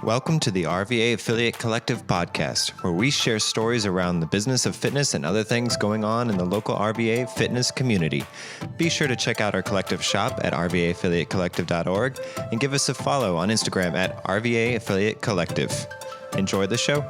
Welcome to the RVA Affiliate Collective podcast, where we share stories around the business of fitness and other things going on in the local RVA fitness community. Be sure to check out our collective shop at rvaaffiliatecollective.org and give us a follow on Instagram at RVA Affiliate Collective. Enjoy the show.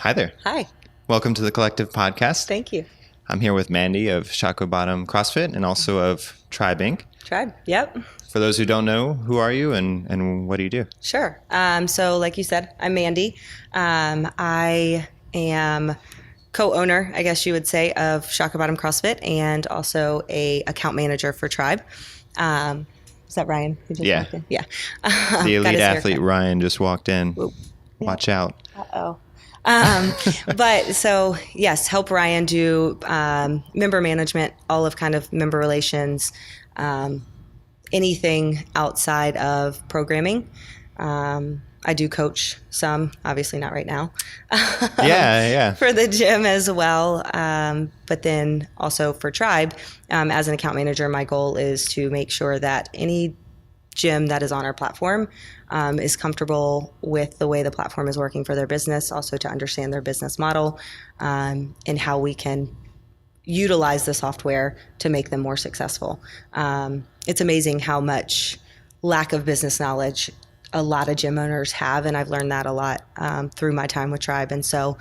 Hi there. Hi. Welcome to the Collective Podcast. Thank you. I'm here with Mandi of Shockoe Bottom CrossFit and also of Triib Inc. Triib, yep. For those who don't know, who are you and what do you do? Sure. So like you said, I'm Mandi. I am co-owner, I guess you would say, of Shockoe Bottom CrossFit and also a account manager for Triib. Is that Ryan? Who just walked in? Yeah. The elite athlete Ryan just walked in. Whoop. Watch out. Uh-oh. But so yes, help Ryan do member management, all of kind of member relations, anything outside of programming. I do coach some, obviously not right now. Yeah. For the gym as well. But then also for Triib, as an account manager, my goal is to make sure that any gym that is on our platform is comfortable with the way the platform is working for their business, also to understand their business model and how we can utilize the software to make them more successful. It's amazing how much lack of business knowledge a lot of gym owners have, and I've learned that a lot through my time with Triib. And so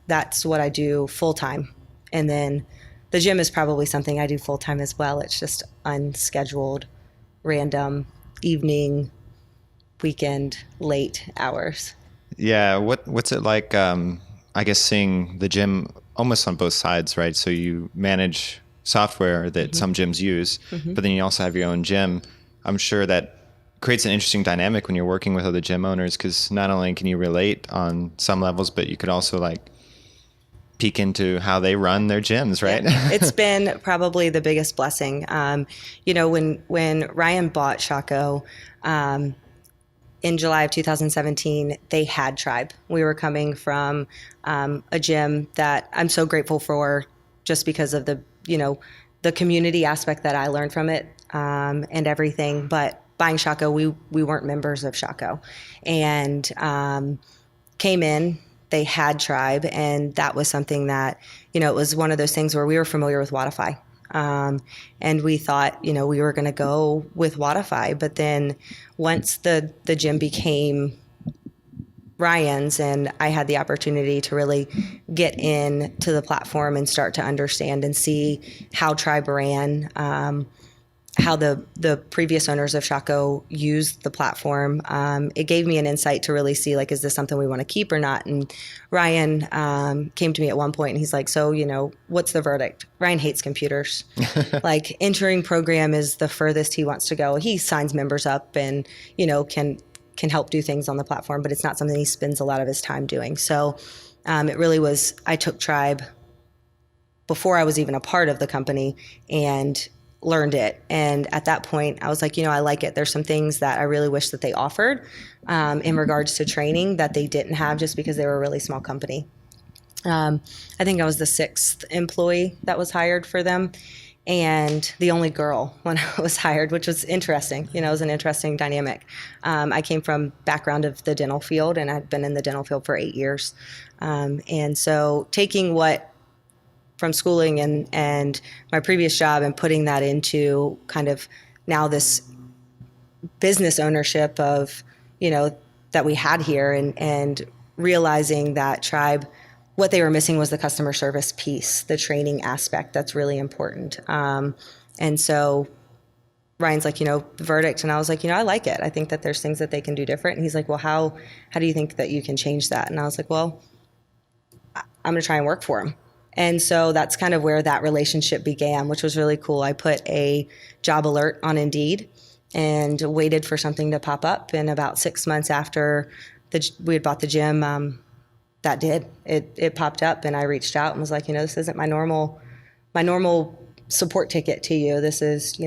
that's what I do full-time. And then the gym is probably something I do full-time as well. It's just unscheduled, random evening, weekend, late hours. Yeah. What's it like, I guess, seeing the gym almost on both sides, right? So you manage software that some gyms use, but then you also have your own gym. I'm sure that creates an interesting dynamic when you're working with other gym owners, because not only can you relate on some levels, but you could also like peek into how they run their gyms, right? Yeah. It's been probably the biggest blessing. When Ryan bought Shockoe in July of 2017, they had Triib. We were coming from a gym that I'm so grateful for, just because of the community aspect that I learned from it and everything. But buying Shockoe, we weren't members of Shockoe, and came in. They had Triib, and that was something that, it was one of those things where we were familiar with Wodify. And we thought, we were going to go with Wodify. But then once the gym became Ryan's and I had the opportunity to really get into the platform and start to understand and see how Triib ran, how the previous owners of Shockoe used the platform, it gave me an insight to really see, like, is this something we want to keep or not? And Ryan came to me at one point and he's like, so, what's the verdict? Ryan hates computers. Like, entering program is the furthest he wants to go. He signs members up and, can help do things on the platform, but it's not something he spends a lot of his time doing. So it really was, I took Triib before I was even a part of the company and learned it. And at that point, I was like, I like it. There's some things that I really wish that they offered in regards to training that they didn't have, just because they were a really small company. I think I was the 6th employee that was hired for them, and the only girl when I was hired, which was interesting. It was an interesting dynamic. I came from background of the dental field, and I'd been in the dental field for 8 years. And so taking what from schooling and my previous job and putting that into kind of now this business ownership of, that we had here, and realizing that Triib, what they were missing was the customer service piece, the training aspect that's really important. And so Ryan's like, the verdict. And I was like, I like it. I think that there's things that they can do different. And he's like, well, how do you think that you can change that? And I was like, well, I'm going to try and work for him. And so that's kind of where that relationship began, which was really cool. I put a job alert on Indeed and waited for something to pop up. And about 6 months after we had bought the gym, that did. It popped up, and I reached out and was like, this isn't my normal support ticket to you. This is,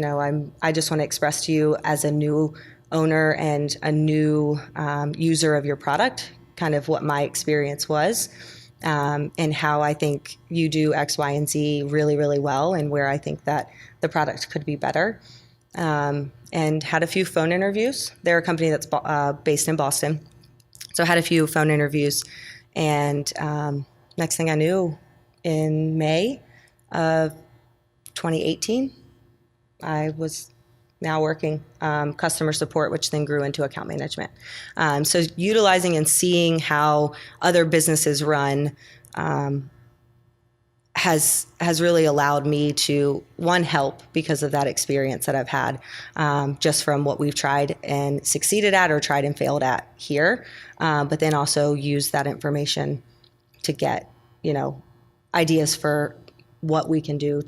I just want to express to you as a new owner and a new user of your product, kind of what my experience was, and how I think you do X, Y, and Z really, really well, and where I think that the product could be better. And had a few phone interviews. They're a company that's based in Boston. So I had a few phone interviews. And next thing I knew, in May of 2018, I was now working customer support, which then grew into account management. So utilizing and seeing how other businesses run has really allowed me to, one, help because of that experience that I've had, just from what we've tried and succeeded at or tried and failed at here, but then also use that information to get, ideas for what we can do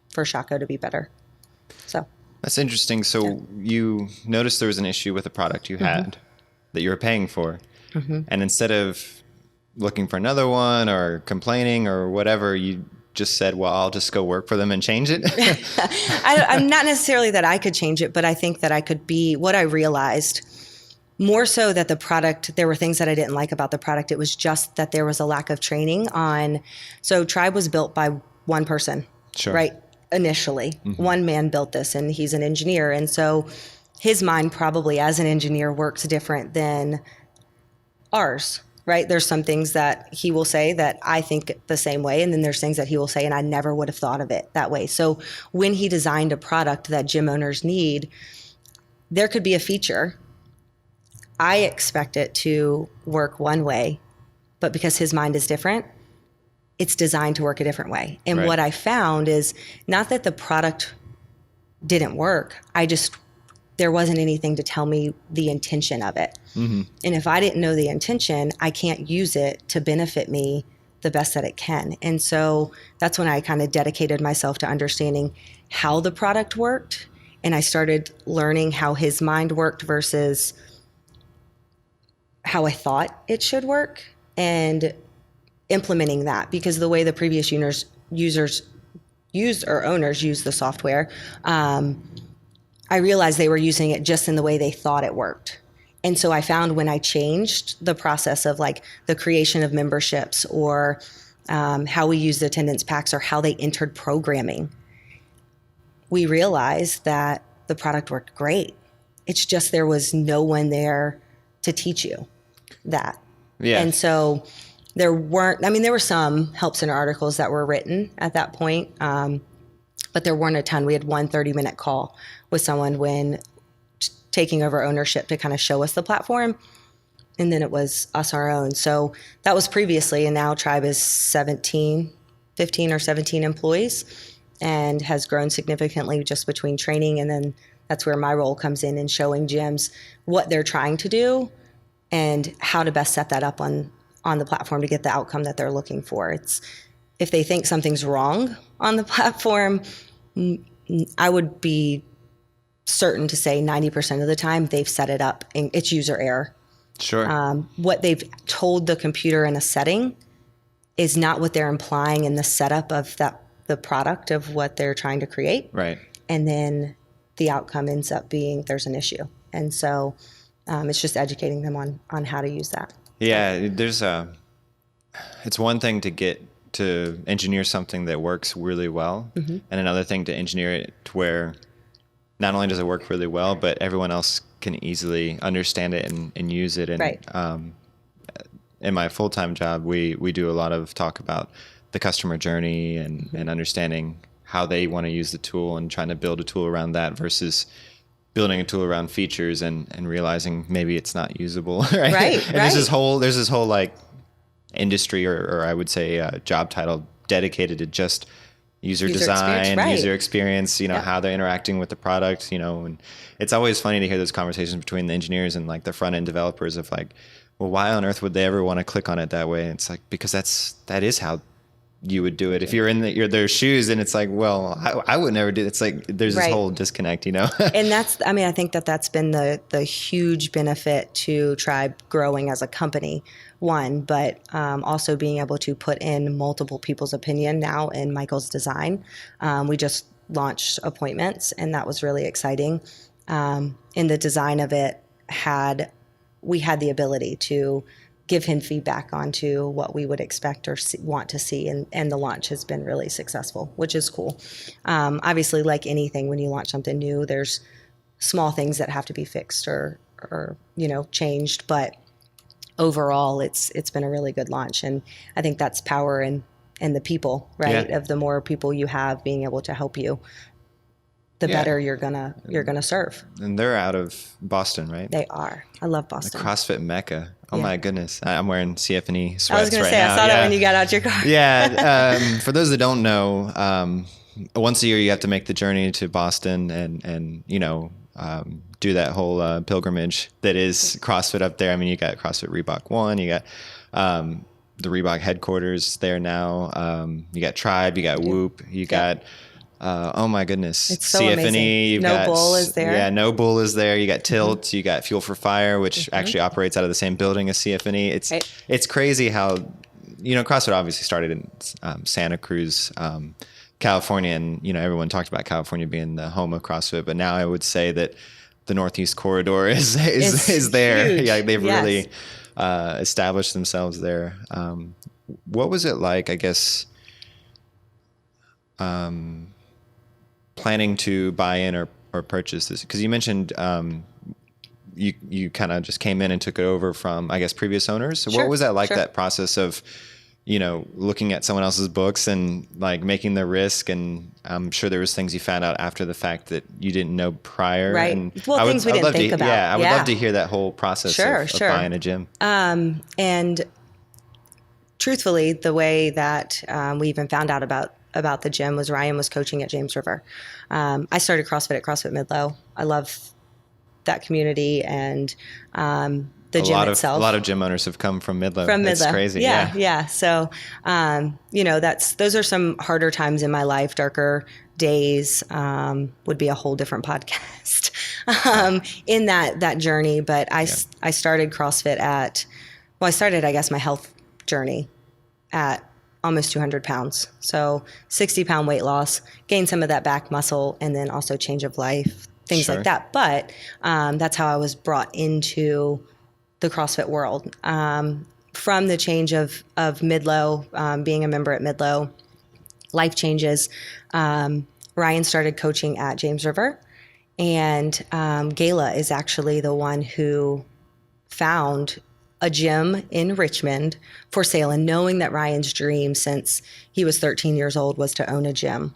for Shockoe to be better. So that's interesting. So you noticed there was an issue with a product you had that you were paying for, and instead of looking for another one or complaining or whatever, you just said, well, I'll just go work for them and change it. I'm not necessarily that I could change it, but I think that I could be what I realized more so that the product, there were things that I didn't like about the product. It was just that there was a lack of training on. So Triib was built by one person, right? Initially, one man built this, and he's an engineer. And so his mind probably as an engineer works different than ours. Right? There's some things that he will say that I think the same way. And then there's things that he will say, and I never would have thought of it that way. So when he designed a product that gym owners need, there could be a feature. I expect it to work one way, but because his mind is different, it's designed to work a different way. And what I found is not that the product didn't work. There wasn't anything to tell me the intention of it. And if I didn't know the intention, I can't use it to benefit me the best that it can. And so that's when I kind of dedicated myself to understanding how the product worked. And I started learning how his mind worked versus how I thought it should work, and implementing that, because the way the previous owners use the software, I realized they were using it just in the way they thought it worked. And so I found when I changed the process of like the creation of memberships or how we used attendance packs or how they entered programming, we realized that the product worked great. It's just there was no one there to teach you that. Yeah. And so there were some help center articles that were written at that point, but there weren't a ton. We had one 30-minute call with someone when taking over ownership to kind of show us the platform. And then it was us our own. So that was previously, and now Triib is 15 or 17 employees and has grown significantly just between training. And then that's where my role comes in showing gyms what they're trying to do and how to best set that up on the platform to get the outcome that they're looking for. It's, if they think something's wrong on the platform, I would be certain to say 90% of the time they've set it up and it's user error. Sure. What they've told the computer in a setting is not what they're implying in the setup of the product of what they're trying to create. Right. And then the outcome ends up being there's an issue. And so it's just educating them on how to use that. Yeah, it's one thing to engineer something that works really well, and another thing to engineer it to where not only does it work really well, but everyone else can easily understand it and use it. And in my full-time job, we do a lot of talk about the customer journey and understanding how they want to use the tool and trying to build a tool around that versus building a tool around features and realizing maybe it's not usable. Right. And there's this whole like industry or I would say job title dedicated to just user design, user experience, how they're interacting with the product, and it's always funny to hear those conversations between the engineers and like the front end developers of like, well, why on earth would they ever want to click on it that way? And it's like, because that is how you would do it. If you're in their shoes, and it's like, well, I would never do it. It's like, there's this whole disconnect, And I think that's been the huge benefit to Triib growing as a company, one, but also being able to put in multiple people's opinion now in Michael's design. We just launched appointments, and that was really exciting. in the design of it, we had the ability to give him feedback onto what we would expect or want to see. And the launch has been really successful, which is cool. Obviously, like anything, when you launch something new, there's small things that have to be fixed or changed. But overall, it's been a really good launch. And I think that's power in the people, right? Yeah. Of the more people you have being able to help you, the better you're gonna serve. And they're out of Boston, right? They are. I love The Boston. CrossFit Mecca. Oh Yeah. my goodness. I'm wearing CF&E sweats I was gonna right say, now. I saw that when you got out your car. Yeah. For those that don't know, once a year you have to make the journey to Boston and do that whole pilgrimage that is CrossFit up there. I mean, you got CrossFit Reebok 1, you got the Reebok headquarters there now. You got Triib, you got Whoop, you got oh my goodness, It's so CF&E. amazing. You've No got, Bull is there. Yeah, No Bull is there. You got Tilt. You got Fuel for Fire, which actually operates out of the same building as CF&E. It's crazy how CrossFit obviously started in Santa Cruz, California, and everyone talked about California being the home of CrossFit, but now I would say that the Northeast Corridor is there. Huge. Yeah, they've Yes. really established themselves there. What was it like, I guess, planning to buy in or purchase this? Because you mentioned you kind of just came in and took it over from, I guess, previous owners. So Sure, what was that like, sure. that process of looking at someone else's books and like making the risk? And I'm sure there was things you found out after the fact that you didn't know prior. Right. And Well, things we didn't think about. Yeah, I would Yeah. love to hear that whole process Sure, of sure. buying a gym. And truthfully, the way that we even found out about the gym was Ryan was coaching at James River. I started CrossFit at CrossFit Midlow. I love that community and the gym itself. A lot of gym owners have come from Midlow. From That's Midlow. crazy. Yeah. So, those are some harder times in my life, darker days, would be a whole different podcast in that journey. But I started CrossFit I started, I guess, my health journey at almost 200 pounds. So 60-pound weight loss, gained some of that back muscle, and then also change of life, things Sure. like that. But that's how I was brought into the CrossFit world. From the change of Midlow, being a member at Midlow, life changes. Ryan started coaching at James River, and Gayla is actually the one who found a gym in Richmond for sale. And knowing that Ryan's dream since he was 13 years old was to own a gym,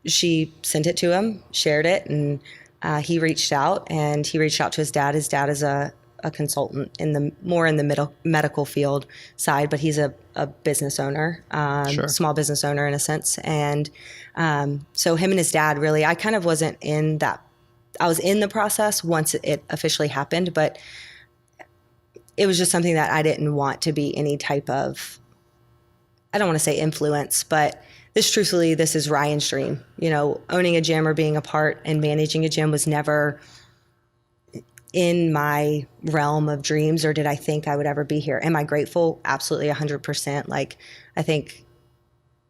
she sent it to him, shared it, and he reached out to his dad. His dad is a consultant in the medical field side, but he's a business owner, Sure. small business owner in a sense. And so him and his dad really, I kind of wasn't in that. I was in the process once it officially happened, but it was just something that I didn't want to be any type of, I don't want to say influence, but this is Ryan's dream. Owning a gym or being a part and managing a gym was never in my realm of dreams, or did I think I would ever be here. Am I grateful? Absolutely 100%. Like, I think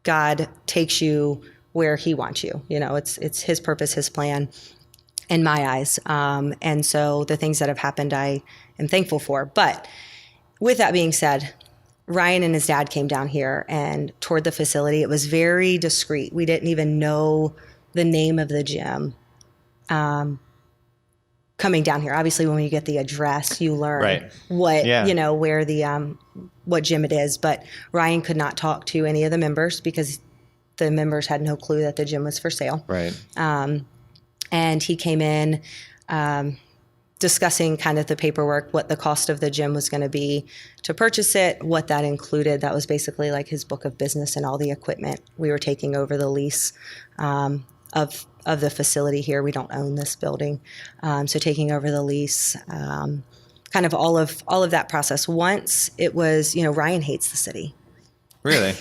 God takes you where he wants you. It's his purpose, his plan in my eyes. And so the things that have happened, I am thankful for. But with that being said, Ryan and his dad came down here and toured the facility. It was very discreet. We didn't even know the name of the gym coming down here. Obviously, when you get the address, you learn Right. what, Yeah. where the, what gym it is. But Ryan could not talk to any of the members because the members had no clue that the gym was for sale. Right. And he came in discussing kind of the paperwork, what the cost of the gym was going to be to purchase it, what that included. That was basically like his book of business and all the equipment. We were taking over the lease of the facility here. We don't own this building. So taking over the lease, kind of all of that process. Once it was, Ryan hates the city. Really?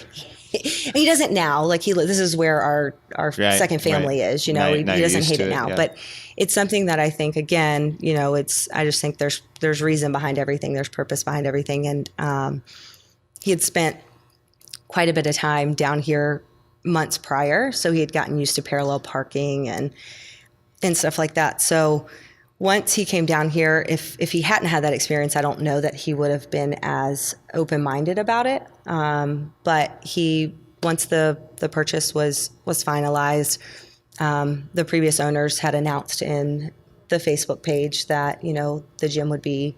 He doesn't now. Like this is where our second family is. He doesn't hate it now, yeah. But it's something that I think again, I just think there's reason behind everything. There's purpose behind everything, and he had spent quite a bit of time down here months prior, so he had gotten used to parallel parking, and and stuff like that. So once he came down here, if he hadn't had that experience, I don't know that he would have been as open-minded about it. But once the purchase was finalized, the previous owners had announced in the Facebook page that, the gym would be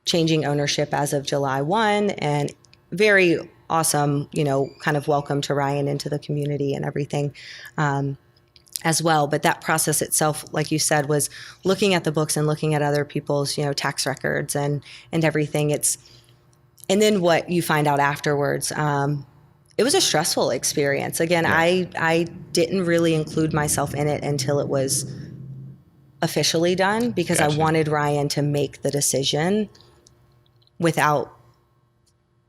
changing ownership as of July 1, and very awesome, kind of welcome to Ryan into the community and everything. As well. But that process itself, like you said, was looking at the books and looking at other people's, tax records and everything. And then what you find out afterwards, it was a stressful experience. Again, yeah. I didn't really include myself in it until it was officially done, because Gotcha. I wanted Ryan to make the decision without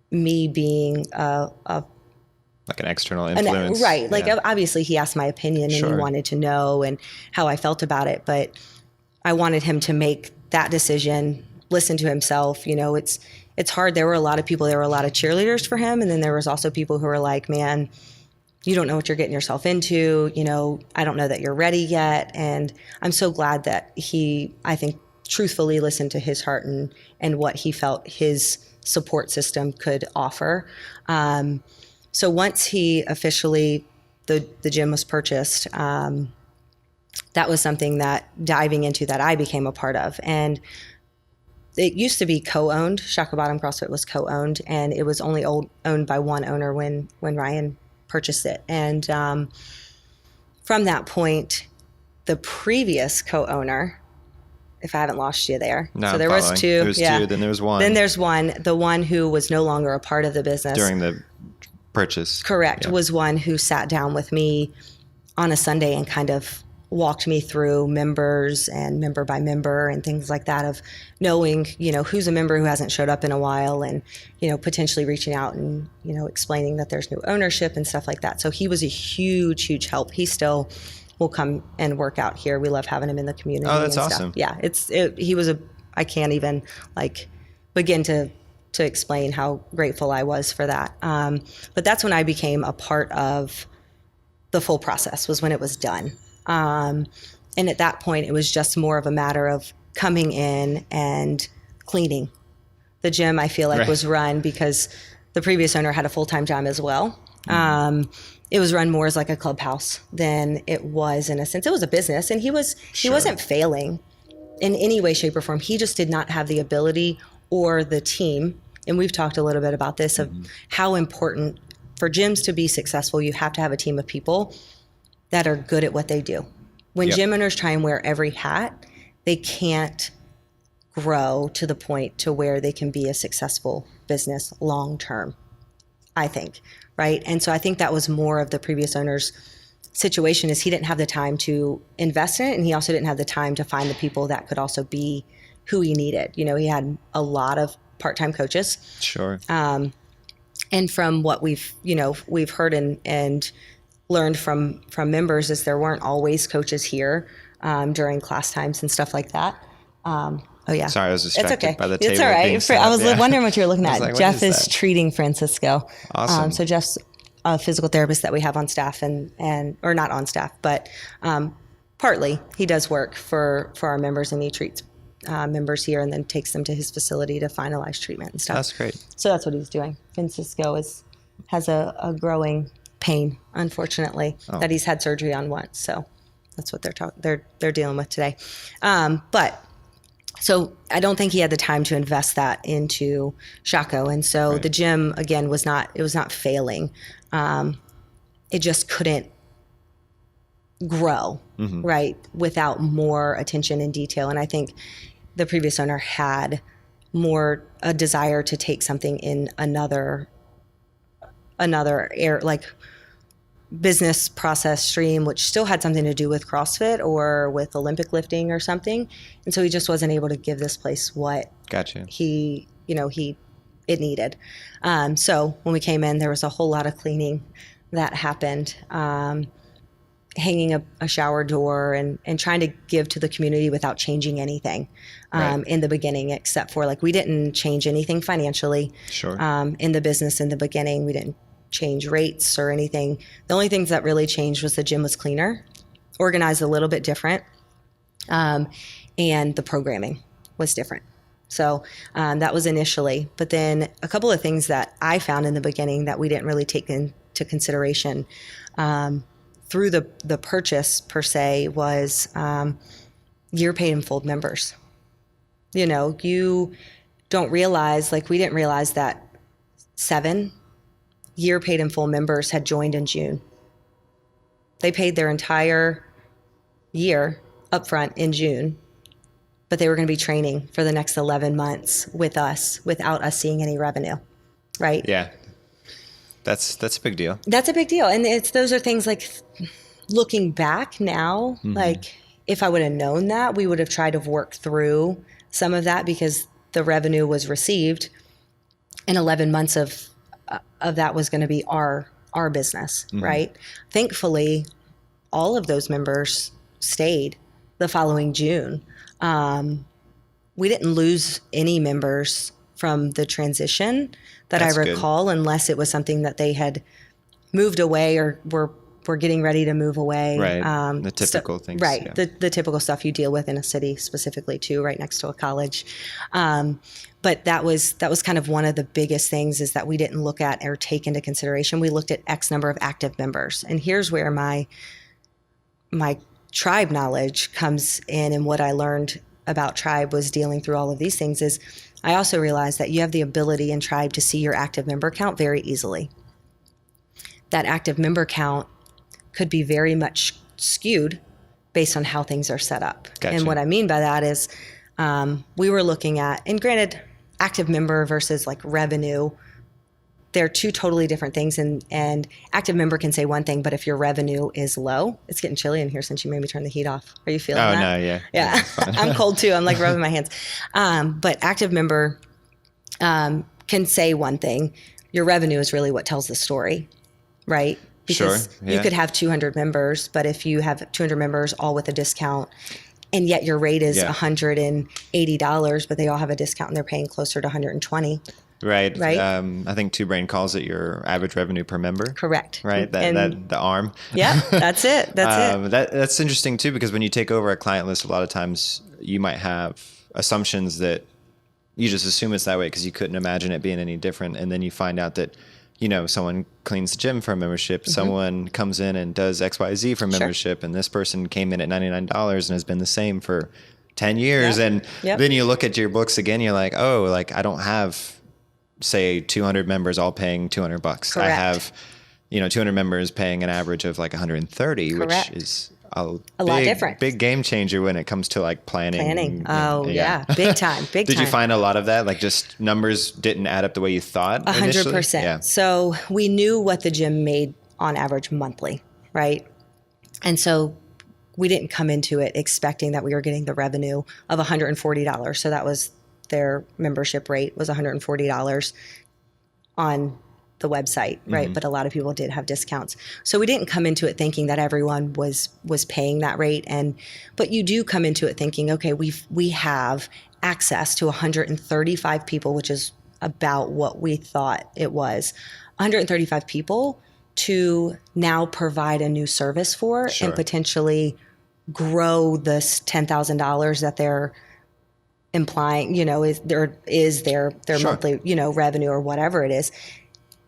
me being like an external influence. Right. Like, obviously he asked my opinion and he wanted to know and how I felt about it, but I wanted him to make that decision, listen to himself. It's hard. There were a lot of people, there were a lot of cheerleaders for him. And then there was also people who were like, man, you don't know what you're getting yourself into. I don't know that you're ready yet. And I'm so glad that he, I think, truthfully listened to his heart and what he felt his support system could offer. So once he officially, the gym was purchased, that was something that diving into that I became a part of. And it used to be co-owned. Shockoe Bottom CrossFit was co-owned, and it was only owned by one owner when Ryan purchased it. And from that point, the previous co-owner, if I haven't lost you there. No, so there was two. There was two, then there was one. Then there's one. The one who was no longer a part of the business. During the purchase. Correct. Was one who sat down with me on a Sunday and kind of walked me through members and member by member and things like that, of knowing, who's a member who hasn't showed up in a while, and, potentially reaching out and, explaining that there's new ownership and stuff like that. So he was a huge, huge help. He still will come and work out here. We love having him in the community. Oh, that's and awesome. Stuff. Yeah. He was I can't even begin to explain how grateful I was for that. But that's when I became a part of the full process, was when it was done. And at that point, it was just more of a matter of coming in and cleaning. The gym, I feel like, was run, because the previous owner had a full-time job as well. It was run more as like a clubhouse than it was, in a sense. It was a business, and he wasn't failing in any way, shape, or form. He just did not have the ability or the team. And we've talked a little bit about this, of how important for gyms to be successful, you have to have a team of people that are good at what they do. When gym owners try and wear every hat, they can't grow to the point to where they can be a successful business long term, I think, right? And so I think that was more of the previous owner's situation, is he didn't have the time to invest in it, and he also didn't have the time to find the people that could also be who he needed. He had a lot of part-time coaches. Sure. And from what we've heard and learned from members, is there weren't always coaches here during class times and stuff like that. Oh yeah. Sorry, I was distracted by the table. It's all right. I was wondering what you were looking at. Like, Jeff is treating Francisco. Awesome. So Jeff's a physical therapist that we have on staff, or not on staff, but partly he does work for our members, and he treats members here and then takes them to his facility to finalize treatment and stuff. That's great. So that's what he's doing. Francisco has a growing pain, unfortunately, that he's had surgery on once. So that's what they're dealing with today. But so I don't think he had the time to invest that into Shockoe. And so the gym, again, was not failing. It just couldn't grow, right, without more attention and detail. And I think the previous owner had more a desire to take something in another business process stream, which still had something to do with CrossFit or with Olympic lifting or something. And so he just wasn't able to give this place what it needed. So when we came in, there was a whole lot of cleaning that happened, hanging a shower door and trying to give to the community without changing anything in the beginning, except for we didn't change anything financially. Sure. In the business in the beginning, we didn't change rates or anything. The only things that really changed was the gym was cleaner, organized a little bit different. And the programming was different. So that was initially. But then a couple of things that I found in the beginning that we didn't really take into consideration through the purchase per se was year paid in full members. You know, you don't realize, like we didn't realize that 7 year paid in full members had joined in June. They paid their entire year upfront in June, but they were going to be training for the next 11 months with us without us seeing any revenue, right? Yeah. That's a big deal. That's a big deal. And those are things like looking back now, like if I would have known that, we would have tried to work through some of that because the revenue was received and 11 months of that was going to be our business, right? Thankfully, all of those members stayed the following June. We didn't lose any members from the transition that I recall, unless it was something that they had moved away or were getting ready to move away. Right. The typical things. Right. Yeah. The typical stuff you deal with in a city specifically too, right next to a college. But that was kind of one of the biggest things is that we didn't look at or take into consideration. We looked at X number of active members. And here's where my Triib knowledge comes in, and what I learned about Triib was dealing through all of these things is I also realized that you have the ability in Triib to see your active member count very easily. That active member count could be very much skewed based on how things are set up. Gotcha. And what I mean by that is we were looking at, and granted, active member versus like revenue, they're two totally different things. And active member can say one thing, but if your revenue is low, it's getting chilly in here since you made me turn the heat off. Are you feeling that? Oh, no, yeah. Yeah. I'm cold too. I'm like rubbing my hands. But active member can say one thing. Your revenue is really what tells the story, right? Because you could have 200 members, but if you have 200 members all with a discount, and yet your rate is $180, but they all have a discount and they're paying closer to $120. Right. I think Two Brain calls it your average revenue per member. Correct. Right. That the ARM. Yeah, that's it. That's it. That's interesting too, because when you take over a client list, a lot of times you might have assumptions that you just assume it's that way because you couldn't imagine it being any different. And then you find out that, you know, someone cleans the gym for a membership, someone comes in and does XYZ for membership, and this person came in at $99 and has been the same for 10 years. And then you look at your books again, you're like, oh, like I don't have, say, 200 members all paying $200. Correct. I have, 200 members paying an average of like 130, Correct. which is a lot different. Big game changer when it comes to like planning. Oh yeah. Big time. Big time. Did you find a lot of that? Like just numbers didn't add up the way you thought? 100%. Yeah. So we knew what the gym made on average monthly, right? And so we didn't come into it expecting that we were getting the revenue of $140. So that was their membership rate was $140 on the website, right? But a lot of people did have discounts. So we didn't come into it thinking that everyone was paying that rate. But you do come into it thinking, okay, we have access to 135 people, which is about what we thought it was. 135 people to now provide a new service for and potentially grow this $10,000 that they're implying, is their monthly, revenue or whatever it is,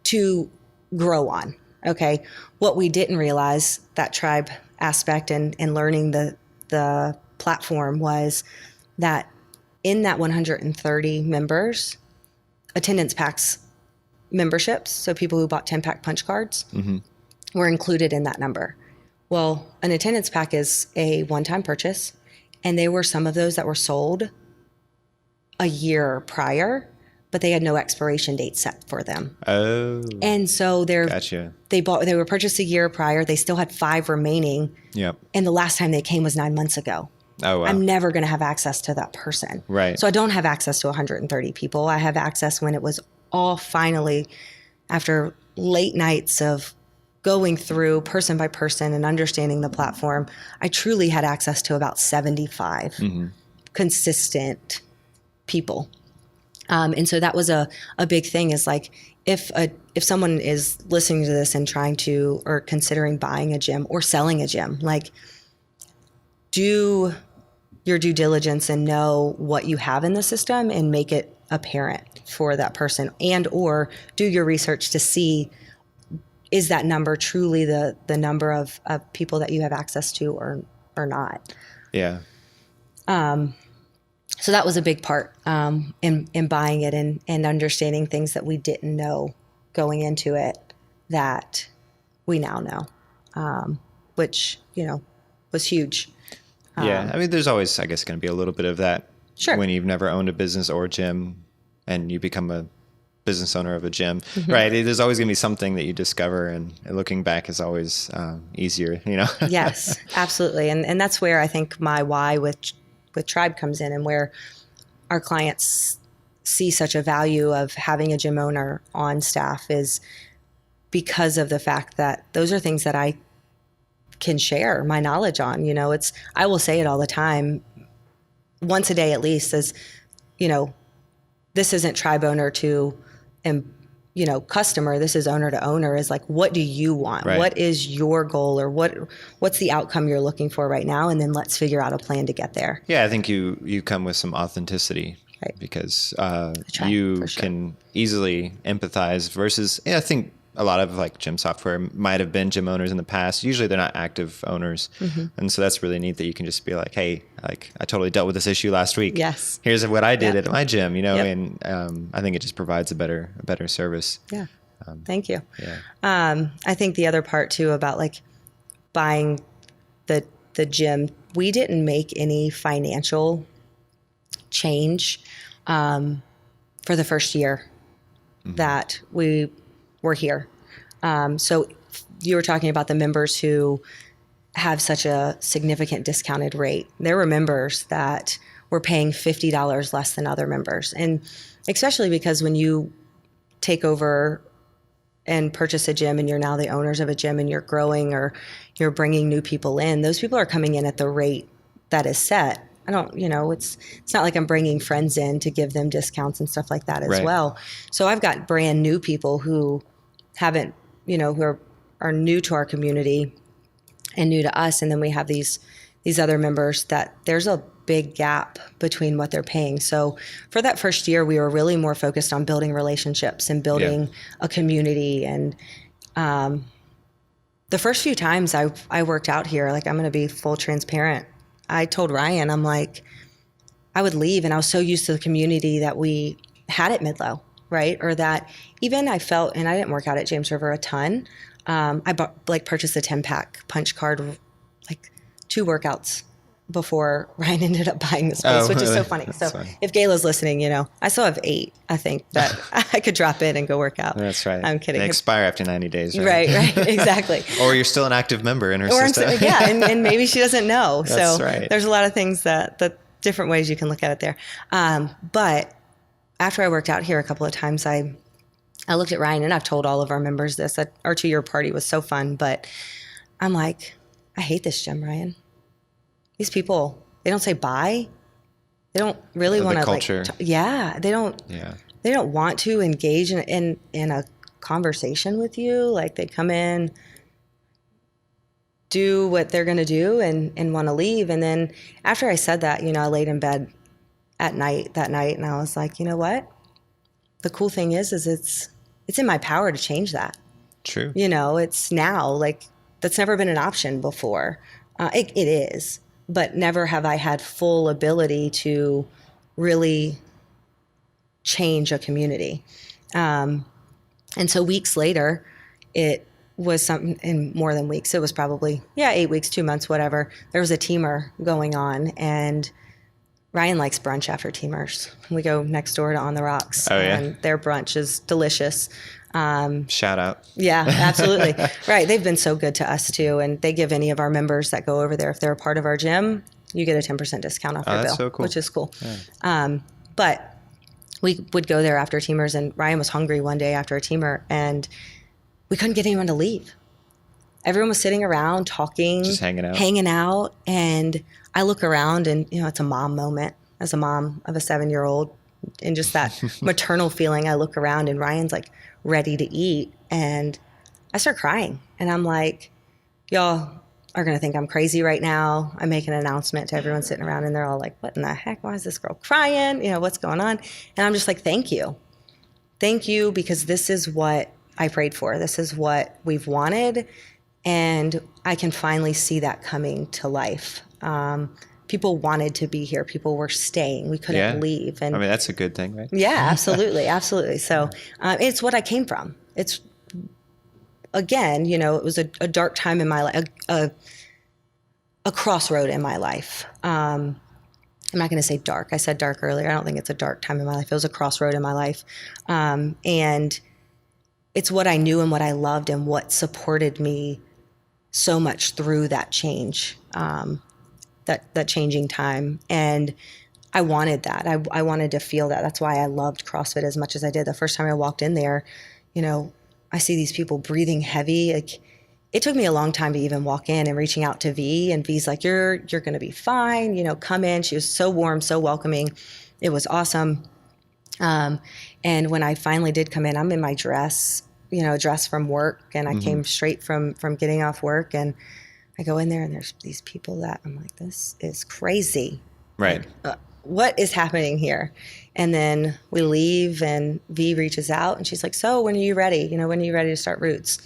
to grow on. Okay. What we didn't realize, that Triib aspect and learning the platform, was that in that 130 members, attendance packs memberships, so people who bought 10-pack punch cards, were included in that number. Well, an attendance pack is a one-time purchase, and there were some of those that were sold a year prior, but they had no expiration date set for them. Oh. And so Gotcha. They were purchased a year prior. They still had 5 remaining. Yep. And the last time they came was 9 months ago. Oh, wow. I'm never going to have access to that person. Right. So I don't have access to 130 people. I have access when it was all finally, after late nights of going through person by person and understanding the platform, I truly had access to about 75 consistent people. And so that was a big thing, is like, if someone is listening to this and trying to, or considering buying a gym or selling a gym, like, do your due diligence and know what you have in the system and make it apparent for that person, and or do your research to see, is that number truly the number of people that you have access to or not. Yeah. So that was a big part in buying it and understanding things that we didn't know going into it that we now know, which, was huge. Yeah. I mean, there's always, I guess, going to be a little bit of that. Sure. When you've never owned a business or a gym and you become a business owner of a gym, right? There's always going to be something that you discover, and looking back is always easier, Yes, absolutely. And that's where I think my why with Triib comes in, and where our clients see such a value of having a gym owner on staff is because of the fact that those are things that I can share my knowledge on. I will say it all the time, once a day at least, as, this isn't Triib owner to, customer, this is owner to owner, is like, what do you want? Right. What is your goal, or what's the outcome you're looking for right now? And then let's figure out a plan to get there. Yeah, I think you come with some authenticity, right? Because you can easily empathize versus, I think a lot of like gym software might have been gym owners in the past. Usually they're not active owners. And so that's really neat that you can just be like, hey, like I totally dealt with this issue last week. Yes. Here's what I did at my gym, and I think it just provides a better service. Yeah. Thank you. Yeah. I think the other part too about like buying the gym, we didn't make any financial change for the first year that we were here. So you were talking about the members who have such a significant discounted rate. There were members that were paying $50 less than other members. And especially because when you take over and purchase a gym and you're now the owners of a gym and you're growing or you're bringing new people in, those people are coming in at the rate that is set. I don't, it's not like I'm bringing friends in to give them discounts and stuff like that as well. So I've got brand new people who haven't, who are new to our community and new to us. And then we have these other members that there's a big gap between what they're paying. So for that first year, we were really more focused on building relationships and building a community. And the first few times I worked out here, like, I'm going to be full transparent. I told Ryan, I'm like, I would leave, and I was so used to the community that we had at Midlow, right? Or that even I felt, and I didn't work out at James River a ton. I purchased a 10-pack punch card, like 2 workouts before Ryan ended up buying this place, which is so funny. So if Gayla's listening, I still have 8, I think, that I could drop in and go work out. That's right. I'm kidding. They expire after 90 days, right? Right, exactly. Or you're still an active member in her system. Yeah, and maybe she doesn't know. That's so right. There's a lot of things that different ways you can look at it there. But after I worked out here a couple of times, I looked at Ryan, and I've told all of our members this, that our 2-year party was so fun, but I'm like, I hate this gym, Ryan. These people, they don't say bye. They don't really want to culture. They don't want to engage in a conversation with you. Like, they come in, do what they're going to do and want to leave. And then after I said that, I laid in bed that night, and I was like, you know what? The cool thing is it's in my power to change that. True. It's now, like, that's never been an option before. It is, but never have I had full ability to really change a community. And so weeks later, it was something, in more than weeks, it was probably, 8 weeks, 2 months, whatever. There was a teamer going on, and Ryan likes brunch after teamers. We go next door to On the Rocks. Oh, yeah. And their brunch is delicious. Shout out. Yeah, absolutely. Right. They've been so good to us too. And they give any of our members that go over there, if they're a part of our gym, you get a 10% discount off your bill, so cool. Which is cool. Yeah. But we would go there after teamers, and Ryan was hungry one day after a teamer, and we couldn't get anyone to leave. Everyone was sitting around talking, just hanging out. And I look around, and, it's a mom moment as a mom of a 7-year-old, and just that maternal feeling. I look around, and Ryan's like ready to eat, and I start crying, and I'm like, y'all, are going to think I'm crazy right now. I make an announcement to everyone sitting around and they're all like, what in the heck? Why is this girl crying? What's going on? And I'm just like, thank you. Thank you, because this is what I prayed for. This is what we've wanted. And I can finally see that coming to life. People wanted to be here. People were staying. We couldn't leave. And that's a good thing, right? Yeah, absolutely. Absolutely. So it's what I came from. It's, again, it was a dark time in my life, a crossroad in my life. I'm not going to say dark. I said dark earlier. I don't think it's a dark time in my life. It was a crossroad in my life. And it's what I knew and what I loved and what supported me so much through that change, that changing time. And I wanted that. I wanted to feel that. That's why I loved CrossFit as much as I did. The first time I walked in there, I see these people breathing heavy. Like, it took me a long time to even walk in, and reaching out to V, and V's like, you're going to be fine. Come in. She was so warm, so welcoming. It was awesome. And when I finally did come in, I'm in my dress, dress from work. And I came straight from getting off work, and I go in there and there's these people that I'm like, this is crazy. Right. Like, what is happening here? And then we leave and V reaches out and she's like, so when are you ready? When are you ready to start Roots?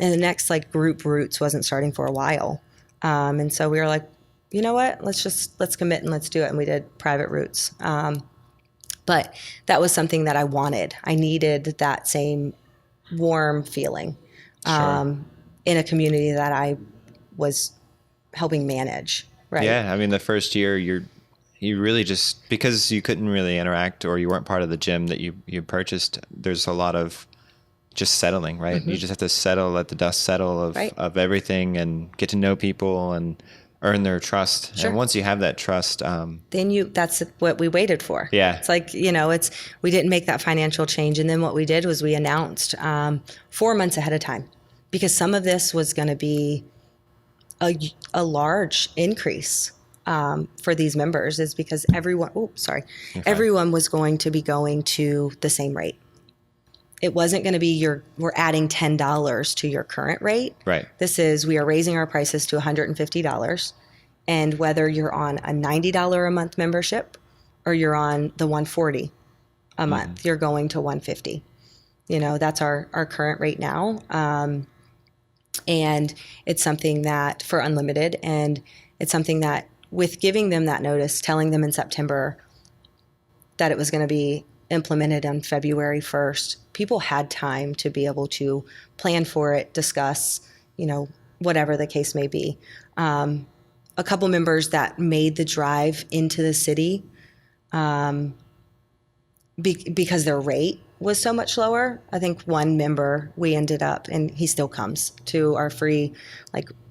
And the next group Roots wasn't starting for a while. And so we were like, you know what, let's commit and let's do it. And we did private Roots. But that was something that I wanted. I needed that same warm feeling in a community that I was helping manage. Right. Yeah. The first year you really just, because you couldn't really interact or you weren't part of the gym that you purchased, there's a lot of just settling, right? You just have to settle, let the dust settle of everything and get to know people and earn their trust. Sure. And once you have that trust, then that's what we waited for. Yeah. It's like, we didn't make that financial change. And then what we did was we announced 4 months ahead of time, because some of this was going to be a large increase for these members, is because everyone was going to be going to the same rate. It wasn't going to be we're adding $10 to your current rate. Right. We are raising our prices to $150. And whether you're on a $90 a month membership or you're on the $140 a month, you're going to $150. That's our current rate now. And it's something that for unlimited, and it's something that with giving them that notice, telling them in September that it was going to be implemented on February 1st, people had time to be able to plan for it, discuss, whatever the case may be. A couple members that made the drive into the city because their rate was so much lower. I think one member, we ended up, and he still comes to our free,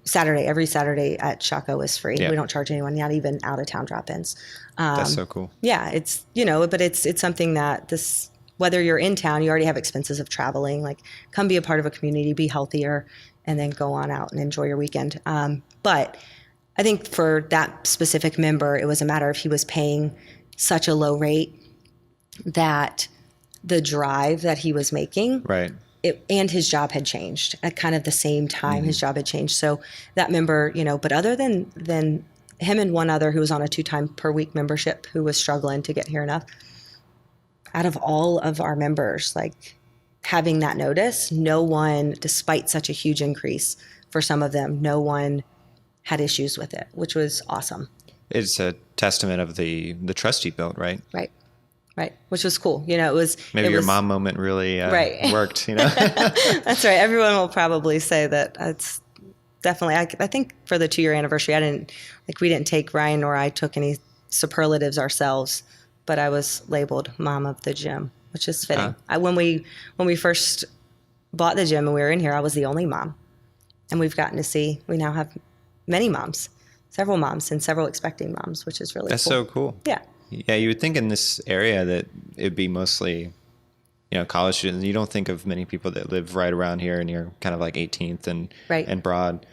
Saturday, every Saturday at Shockoe is free. Yeah. We don't charge anyone, not even out of town drop-ins. That's so cool. Yeah, it's, but it's something that whether you're in town, you already have expenses of traveling, come be a part of a community, be healthier, and then go on out and enjoy your weekend. But I think for that specific member, it was a matter of he was paying such a low rate that the drive that he was making, right, and his job had changed at kind of the same time. His job had changed. So that member, but other than him and one other who was on a 2-time per week membership who was struggling to get here enough, out of all of our members, having that notice, no one, despite such a huge increase for some of them, no one had issues with it, which was awesome. It's a testament of the trust you built, right? Right. Which was cool. It was maybe your mom moment really worked, That's right. Everyone will probably say that. It's definitely, I think for the 2-year anniversary, we didn't take, Ryan nor I took any superlatives ourselves, but I was labeled mom of the gym, which is fitting. When we first bought the gym and we were in here, I was the only mom. And we now have many moms, several moms and several expecting moms, which is really cool. That's so cool. Yeah. Yeah, you would think in this area that it'd be mostly, college students. You don't think of many people that live right around here near kind of 18th and Broad.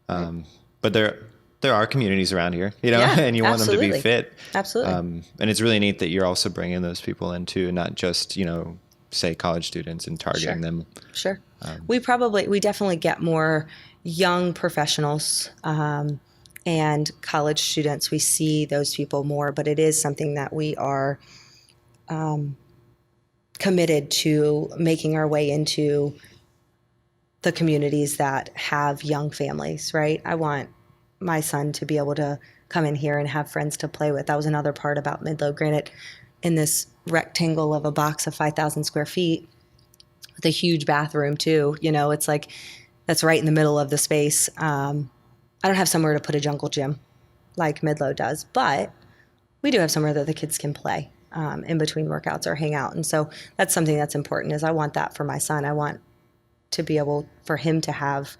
But there are communities around here, and you want them to be fit. Absolutely. And it's really neat that you're also bringing those people in too, and not just, say college students and targeting them. Sure. We definitely get more young professionals and college students, we see those people more, but it is something that we are committed to making our way into the communities that have young families, right? I want my son to be able to come in here and have friends to play with. That was another part about Midlow. Granted, in this rectangle of a box of 5,000 square feet with a huge bathroom too, it's like that's right in the middle of the space. I don't have somewhere to put a jungle gym like Midlow does, but we do have somewhere that the kids can play in between workouts or hang out. And so that's something that's important is I want that for my son. I want to be able for him to have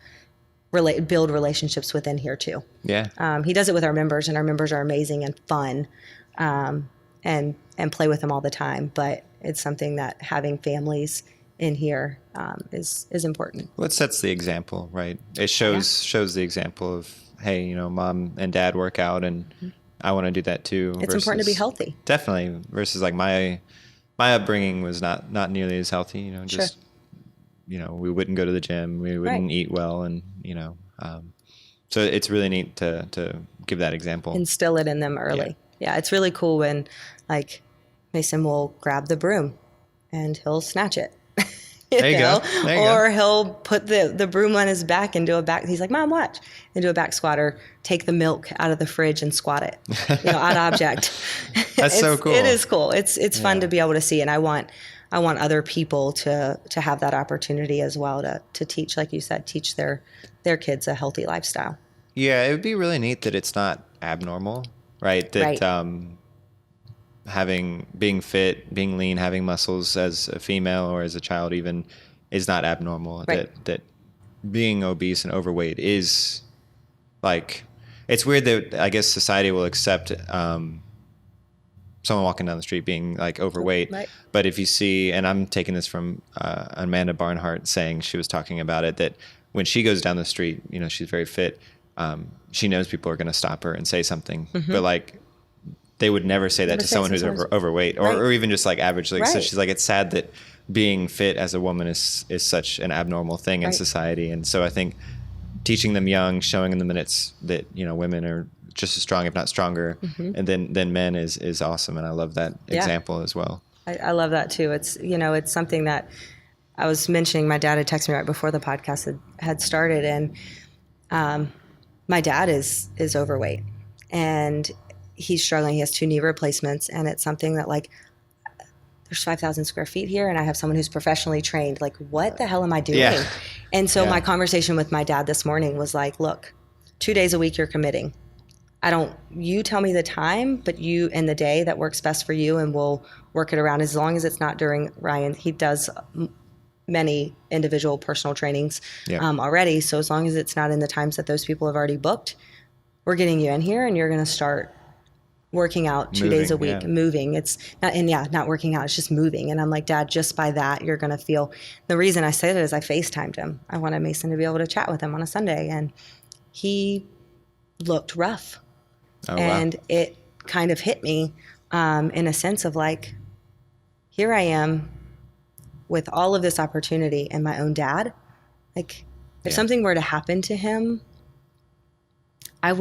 build relationships within here too. Yeah. He does it with our members, and our members are amazing and fun, and play with them all the time. But it's something that having families in here is important. Well, it sets the example, right? It shows the example of, hey, mom and dad work out, and I want to do that too. It's important to be healthy. Definitely. Versus like my upbringing was not nearly as healthy. Just we wouldn't go to the gym, we wouldn't eat well, and so it's really neat to give that example. Instill it in them early. Yeah, it's really cool when like Mason will grab the broom and he'll snatch it. There you go. Or he'll put the broom on his back and do a back. He's like, Mom, watch. And do a back squat, or take the milk out of the fridge and squat it. Odd object. That's so cool. It is cool. It's fun to be able to see, and I want other people to have that opportunity as well to teach, like you said, teach their kids a healthy lifestyle. Yeah, it would be really neat that it's not abnormal, right? That being fit, being lean, having muscles as a female or as a child even is not abnormal. Right. That being obese and overweight is like, it's weird that I guess society will accept someone walking down the street being like overweight. Right. But if you see, and I'm taking this from Amanda Barnhart saying, she was talking about it, that when she goes down the street, she's very fit. She knows people are going to stop her and say something, but like, they would never say that to someone who's overweight or even just like average. Like, so she's like, it's sad that being fit as a woman is such an abnormal thing in society. And so I think teaching them young, showing them that women are just as strong, if not stronger, and then men is awesome. And I love that example as well. I love that too. It's, it's something that I was mentioning. My dad had texted me right before the podcast had started, and my dad is overweight, and he's struggling. He has 2 knee replacements, and it's something that like, there's 5,000 square feet here, and I have someone who's professionally trained. Like, what the hell am I doing? Yeah. And so my conversation with my dad this morning was like, look, 2 days a week you're committing. You tell me the time, but you and the day that works best for you, and we'll work it around, as long as it's not during Ryan. He does many individual personal trainings already. So as long as it's not in the times that those people have already booked, we're getting you in here, and you're going to start working out 2 days a week, moving. It's not working out. It's just moving. And I'm like, Dad, just by that, you're going to feel. The reason I say that is I FaceTimed him. I wanted Mason to be able to chat with him on a Sunday, and he looked rough. And it kind of hit me in a sense of like, here I am with all of this opportunity and my own dad. Like, if something were to happen to him, I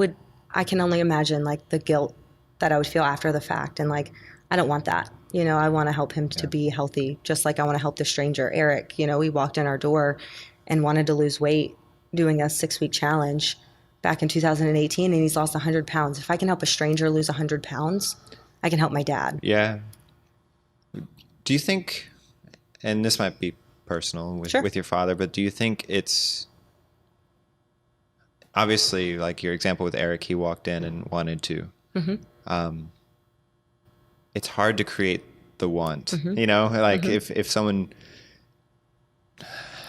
can only imagine like the guilt that I would feel after the fact. And like, I don't want that. I want to help him to be healthy, just like I want to help the stranger. Eric, he walked in our door and wanted to lose weight doing a 6-week challenge back in 2018, and he's lost 100 pounds. If I can help a stranger lose 100 pounds, I can help my dad. Yeah. Do you think, and this might be personal with your father, but do you think it's, obviously like your example with Eric, he walked in and wanted to, it's hard to create the want, if someone,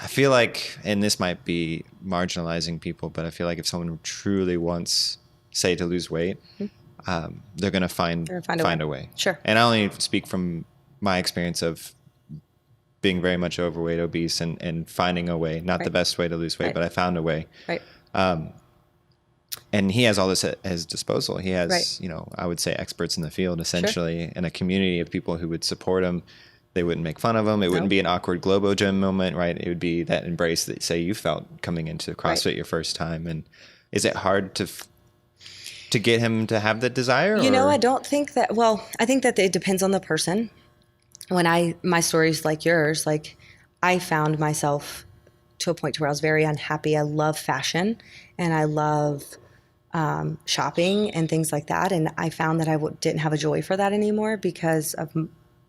I feel like, and this might be marginalizing people, but I feel like if someone truly wants, say, to lose weight, they're going to find a way. Sure. And I only speak from my experience of being very much overweight, obese, and finding a way, not the best way to lose weight, but I found a way. Right. And he has all this at his disposal. He has, I would say experts in the field, essentially, and a community of people who would support him they wouldn't make fun of them. It wouldn't Nope. be an awkward Globo Gym moment, right? It would be that embrace that, say, you felt coming into CrossFit your first time. And is it hard to get him to have that desire? Or? I don't think that, well, I think that it depends on the person. My stories like yours, like I found myself to a point where I was very unhappy. I love fashion and I love shopping and things like that. And I found that I didn't have a joy for that anymore because of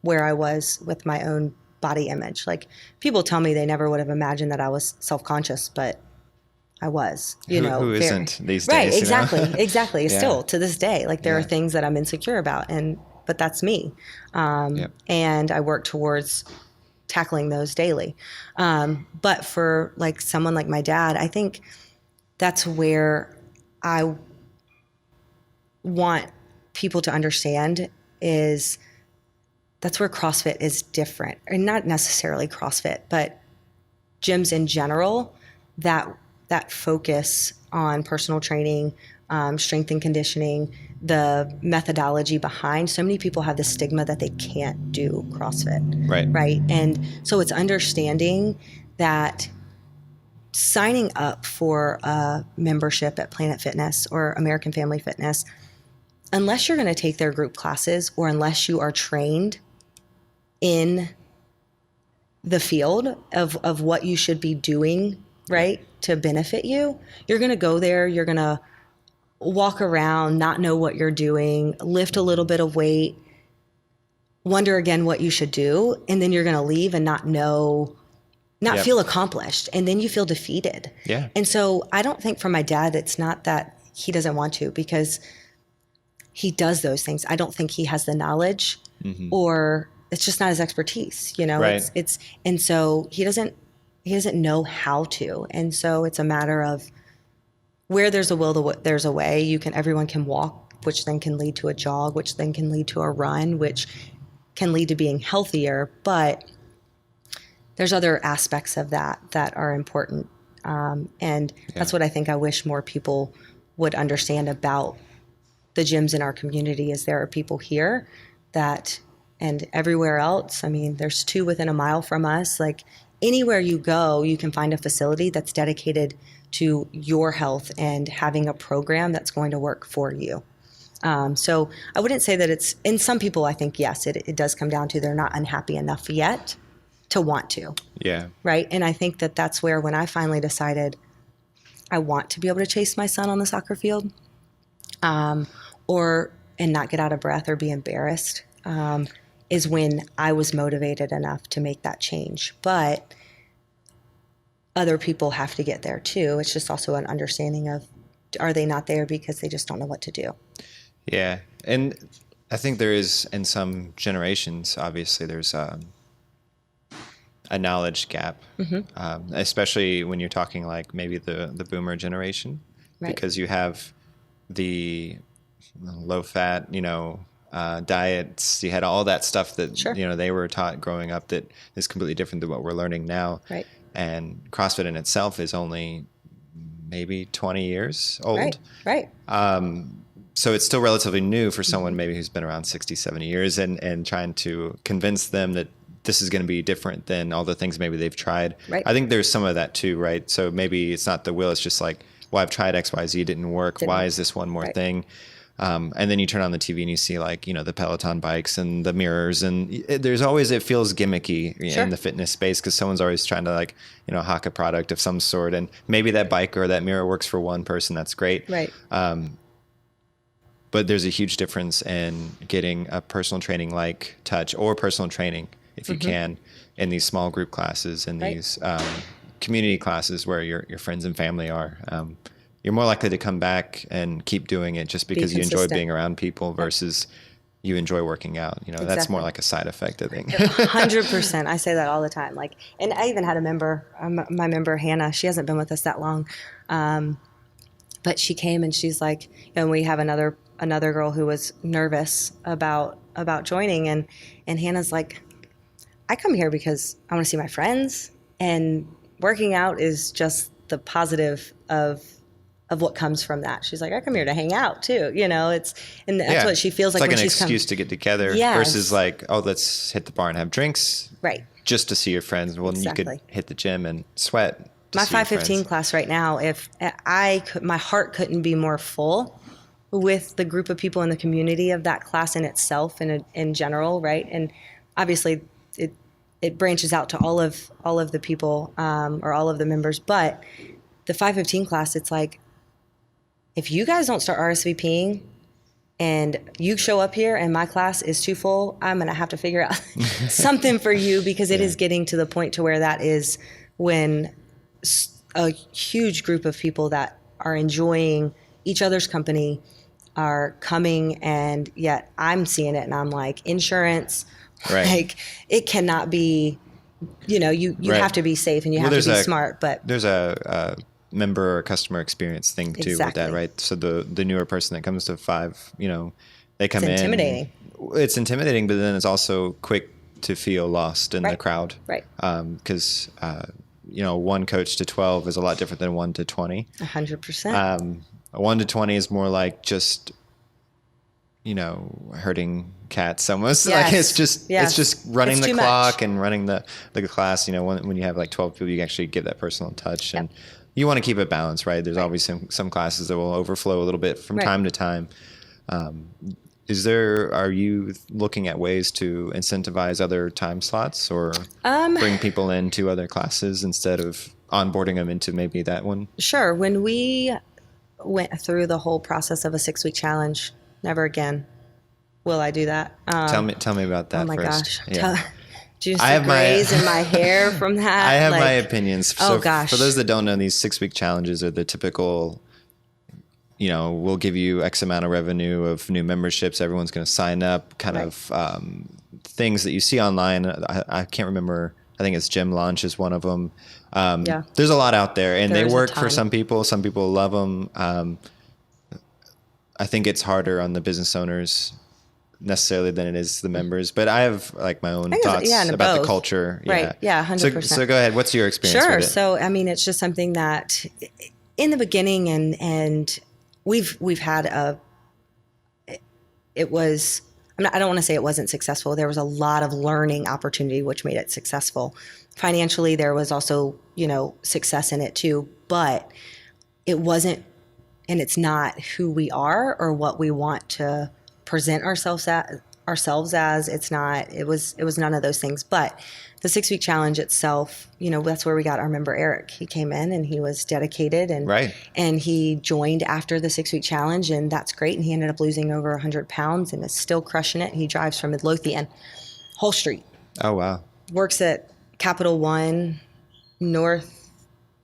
where I was with my own body image. Like people tell me they never would have imagined that I was self-conscious, but I was, Who isn't these days? Right, exactly, exactly. Yeah. Still to this day, like there are things that I'm insecure about, but that's me. And I work towards tackling those daily. But for like someone like my dad, I think that's where I want people to understand is that's where CrossFit is different, and not necessarily CrossFit, but gyms in general, that focus on personal training, strength and conditioning, the methodology behind. So many people have the stigma that they can't do CrossFit. Right. And so it's understanding that signing up for a membership at Planet Fitness or American Family Fitness, unless you're going to take their group classes or unless you are trained in the field of what you should be doing, right, to benefit you, you're going to go there, you're going to walk around, not know what you're doing, lift a little bit of weight, wonder again what you should do, and then you're going to leave and not feel accomplished, and then you feel defeated. Yeah. And so I don't think for my dad, it's not that he doesn't want to, because he does those things. I don't think he has the knowledge or it's just not his expertise, Right. And so he doesn't know how to. And so it's a matter of where there's a will, there's a way. Everyone can walk, which then can lead to a jog, which then can lead to a run, which can lead to being healthier. But there's other aspects of that are important. And that's what I think I wish more people would understand about the gyms in our community is there are people here and everywhere else. I mean, there's 2 within a mile from us. Like anywhere you go, you can find a facility that's dedicated to your health and having a program that's going to work for you. So I wouldn't say that it's, in some people, I think, yes, it does come down to they're not unhappy enough yet to want to. Yeah. Right. And I think that that's where, when I finally decided I want to be able to chase my son on the soccer field, and not get out of breath or be embarrassed, is when I was motivated enough to make that change. But other people have to get there too. It's just also an understanding of, are they not there because they just don't know what to do? Yeah. And I think there is, in some generations, obviously there's a knowledge gap, especially when you're talking like maybe the boomer generation, Right. because you have the low fat, diets, you had all that stuff that, Sure. They were taught growing up that is completely different than what we're learning now. Right. And CrossFit in itself is only maybe 20 years old. Right. So it's still relatively new for someone maybe who's been around 60, 70 years and trying to convince them that this is going to be different than all the things maybe they've tried. Right. I think there's some of that too, right? So maybe it's not the will, it's just like, well, I've tried X, Y, Z, didn't work. Why is this one more thing? And then you turn on the TV and you see like, the Peloton bikes and the mirrors, and there's always, it feels gimmicky in the fitness space because someone's always trying to like, hawk a product of some sort. And maybe that bike or that mirror works for one person. That's great. Right. But there's a huge difference in getting a personal training like touch or personal training, if you can, in these small group classes and these community classes where your friends and family are. You're more likely to come back and keep doing it just because you enjoy being around people versus you enjoy working out. That's more like a side effect, I think. 100%. I say that all the time. Like, and I even had a member, my member Hannah. She hasn't been with us that long, but she came and she's like, and we have another girl who was nervous about joining, and Hannah's like, I come here because I want to see my friends, and working out is just the positive of of what comes from that. She's like, I come here to hang out too. And that's what she feels it's like like when an she's excuse to get together versus like, oh, let's hit the my and have drinks. Right. Just to see your friends. Well, exactly. You could hit the gym and sweat. My 5:15 class right now, if my heart couldn't be more full with the group of people in the community of that class in itself and in general, right? And obviously it branches out to all of the people or all of the members, but the 5:15 class, it's like, if you guys don't start RSVPing and you show up here and my class is too full, I'm going to have to figure out something for you, because it is getting to the point to where that is when a huge group of people that are enjoying each other's company are coming, and yet I'm seeing it and I'm like, insurance, like it cannot be, you have to be safe and you have to be smart, but there's a member or customer experience thing too with that, right? So the newer person that comes to 5, they come in. It's intimidating. It's intimidating, but then it's also quick to feel lost in the crowd. Right. Because, 1 coach to 12 is a lot different than 1 to 20. 100%. 1 to 20 is more like just, herding cats almost. Yes. Like it's just running the clock and running the class. When you have like 12 people, you actually give that personal touch, and you want to keep it balanced, right? There's always some classes that will overflow a little bit from time to time. Are you looking at ways to incentivize other time slots or bring people into other classes instead of onboarding them into maybe that one? Sure. When we went through the whole process of a 6-week challenge, never again will I do that. Tell me about that. Oh my first. gosh. Yeah. Just the grays in my hair from that. I have my opinions. So gosh. For those that don't know, these 6-week challenges are the typical, we'll give you X amount of revenue of new memberships. Everyone's going to sign up kind of things that you see online. I can't remember. I think it's Gym Launch is one of them. There's a lot out there, and they work for some people. Some people love them. I think it's harder on the business owners necessarily than it is the members, but I have like my own thoughts about the culture. Right. Yeah. 100%. So go ahead. What's your experience with it? So, it's just something that in the beginning and we've had it was, I don't want to say it wasn't successful. There was a lot of learning opportunity, which made it successful. Financially, there was also, success in it too, but it wasn't, and it's not who we are or what we want to present ourselves as. It's not, it was none of those things. But the 6-week challenge itself, that's where we got our member Eric. He came in and he was dedicated and he joined after the 6-week challenge, and that's great. And he ended up losing over 100 pounds and is still crushing it. He drives from Midlothian, Whole Street. Oh, wow. Works at Capital One North,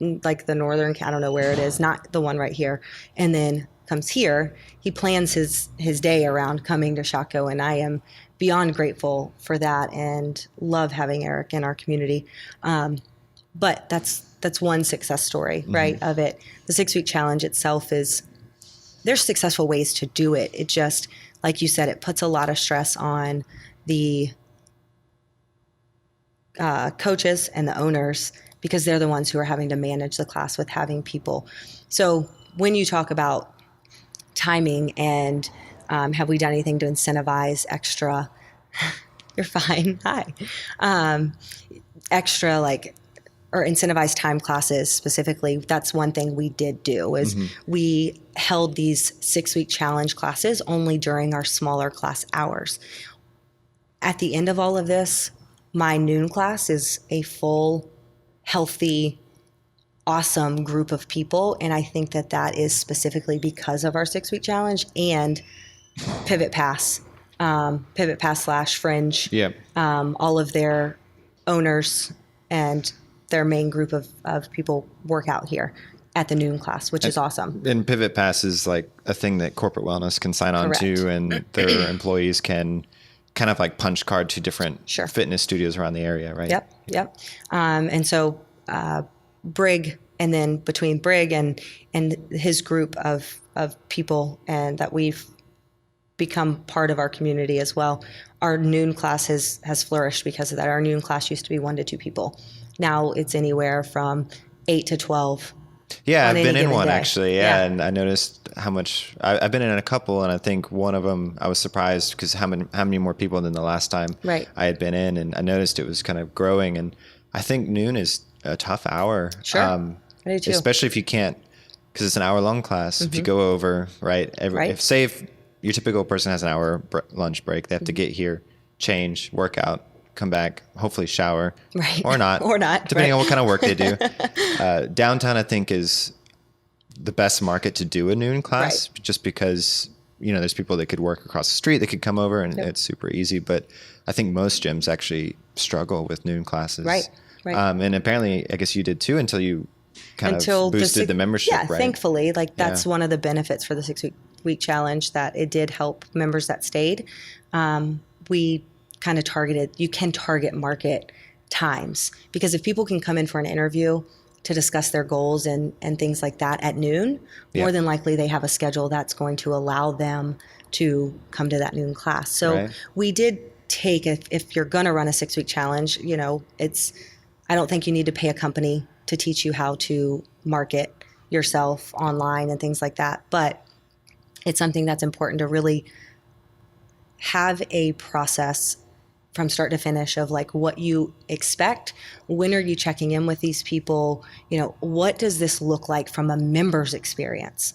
like the northern, I don't know where it is, not the one right here. And then comes here. He plans his day around coming to Shockoe, and I am beyond grateful for that and love having Eric in our community. But that's one success story, right, of it. The 6-week challenge itself there's successful ways to do it. It just, like you said, it puts a lot of stress on the coaches and the owners, because they're the ones who are having to manage the class with having people. So when you talk about timing and have we done anything to incentivize extra, you're fine, hi, extra or incentivize time classes specifically, that's one thing we did do is we held these 6-week challenge classes only during our smaller class hours. At the end of all of this, my noon class is a full, healthy, awesome group of people. And I think that is specifically because of our 6-week challenge and Pivot Pass / Fringe. Yeah. All of their owners and their main group of people work out here at the noon class, which is awesome. And Pivot Pass is like a thing that corporate wellness can sign on to, and their employees can kind of like punch card to different fitness studios around the area, right? Yep. And so Brig, and then between Brig and his group of people, and that we've become part of our community as well, our noon class has flourished because of that. Our noon class used to be 1 to 2 people. Now it's anywhere from 8 to 12 Yeah, on I've any been in given one day. actually. Yeah, and I noticed how much I've been in a couple, and I think one of them I was surprised because how many more people than the last time Right. I had been in, and I noticed it was kind of growing. And I think noon is a tough hour. Sure. I do too. Especially if you can't, because it's an hour long class. If you go over, right? Right. If your typical person has an hour lunch break, they have to get here, change, work out, come back, hopefully shower, Right. or not, Or not, depending right. on what kind of work they do. Downtown, I think, is the best market to do a noon class, just because there's people that could work across the street, they could come over, and it's super easy. But I think most gyms actually struggle with noon classes. Right. And apparently, I guess you did too, until you kind of boosted the membership. Yeah, right? thankfully, that's one of the benefits for the 6-week challenge, that it did help members that stayed. We kind of you can target market times, because if people can come in for an interview to discuss their goals and things like that at noon, more than likely they have a schedule that's going to allow them to come to that noon class. So we did take, if you're going to run a 6-week challenge, I don't think you need to pay a company to teach you how to market yourself online and things like that. But it's something that's important to really have a process from start to finish of like what you expect. When are you checking in with these people? What does this look like from a member's experience?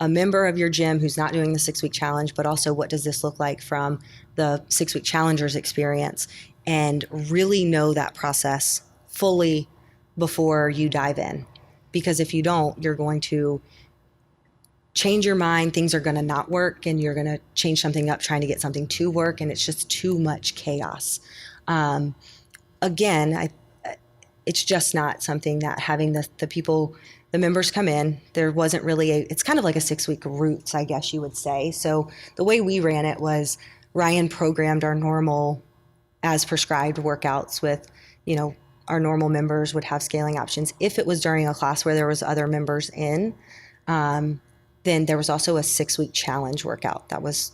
A member of your gym who's not doing the 6-week challenge, but also what does this look like from the 6-week challenger's experience? And really know that process fully before you dive in. Because if you don't, you're going to change your mind, things are going to not work, and you're going to change something up trying to get something to work, and it's just too much chaos. Again, it's just not something that having the members come in, there wasn't really it's kind of like a 6-week roots, I guess you would say. So the way we ran it was Ryan programmed our normal as prescribed workouts with, our normal members would have scaling options. If it was during a class where there was other members in, then there was also a 6-week challenge workout that was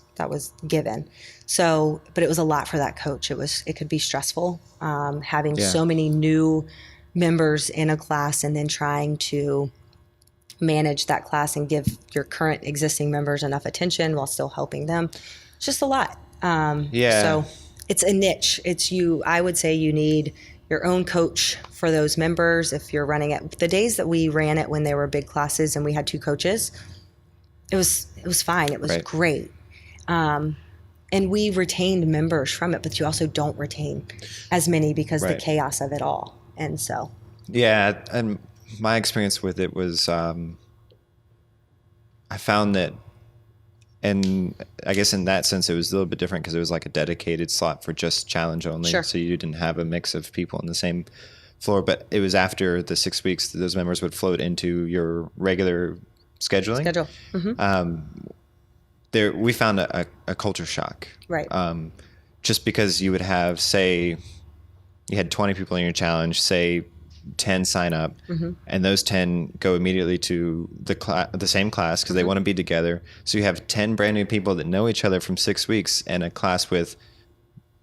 given. So, but it was a lot for that coach. It could be stressful, having so many new members in a class and then trying to manage that class and give your current existing members enough attention while still helping them. It's just a lot. So it's a niche. I would say you need your own coach for those members. If you're running it, the days that we ran it when they were big classes and we had 2 coaches, it was fine. It was great. And we retained members from it, but you also don't retain as many because the chaos of it all. And so. Yeah. And my experience with it was, I found that, and I guess in that sense, it was a little bit different because it was like a dedicated slot for just challenge only. Sure. So you didn't have a mix of people on the same floor, but it was after the 6 weeks that those members would float into your regular scheduling. Mm-hmm. We found a culture shock. Right. Just because you would have, say, you had 20 people in your challenge, say 10 sign up, and those 10 go immediately to the same class because they want to be together. So you have 10 brand new people that know each other from 6 weeks, and a class with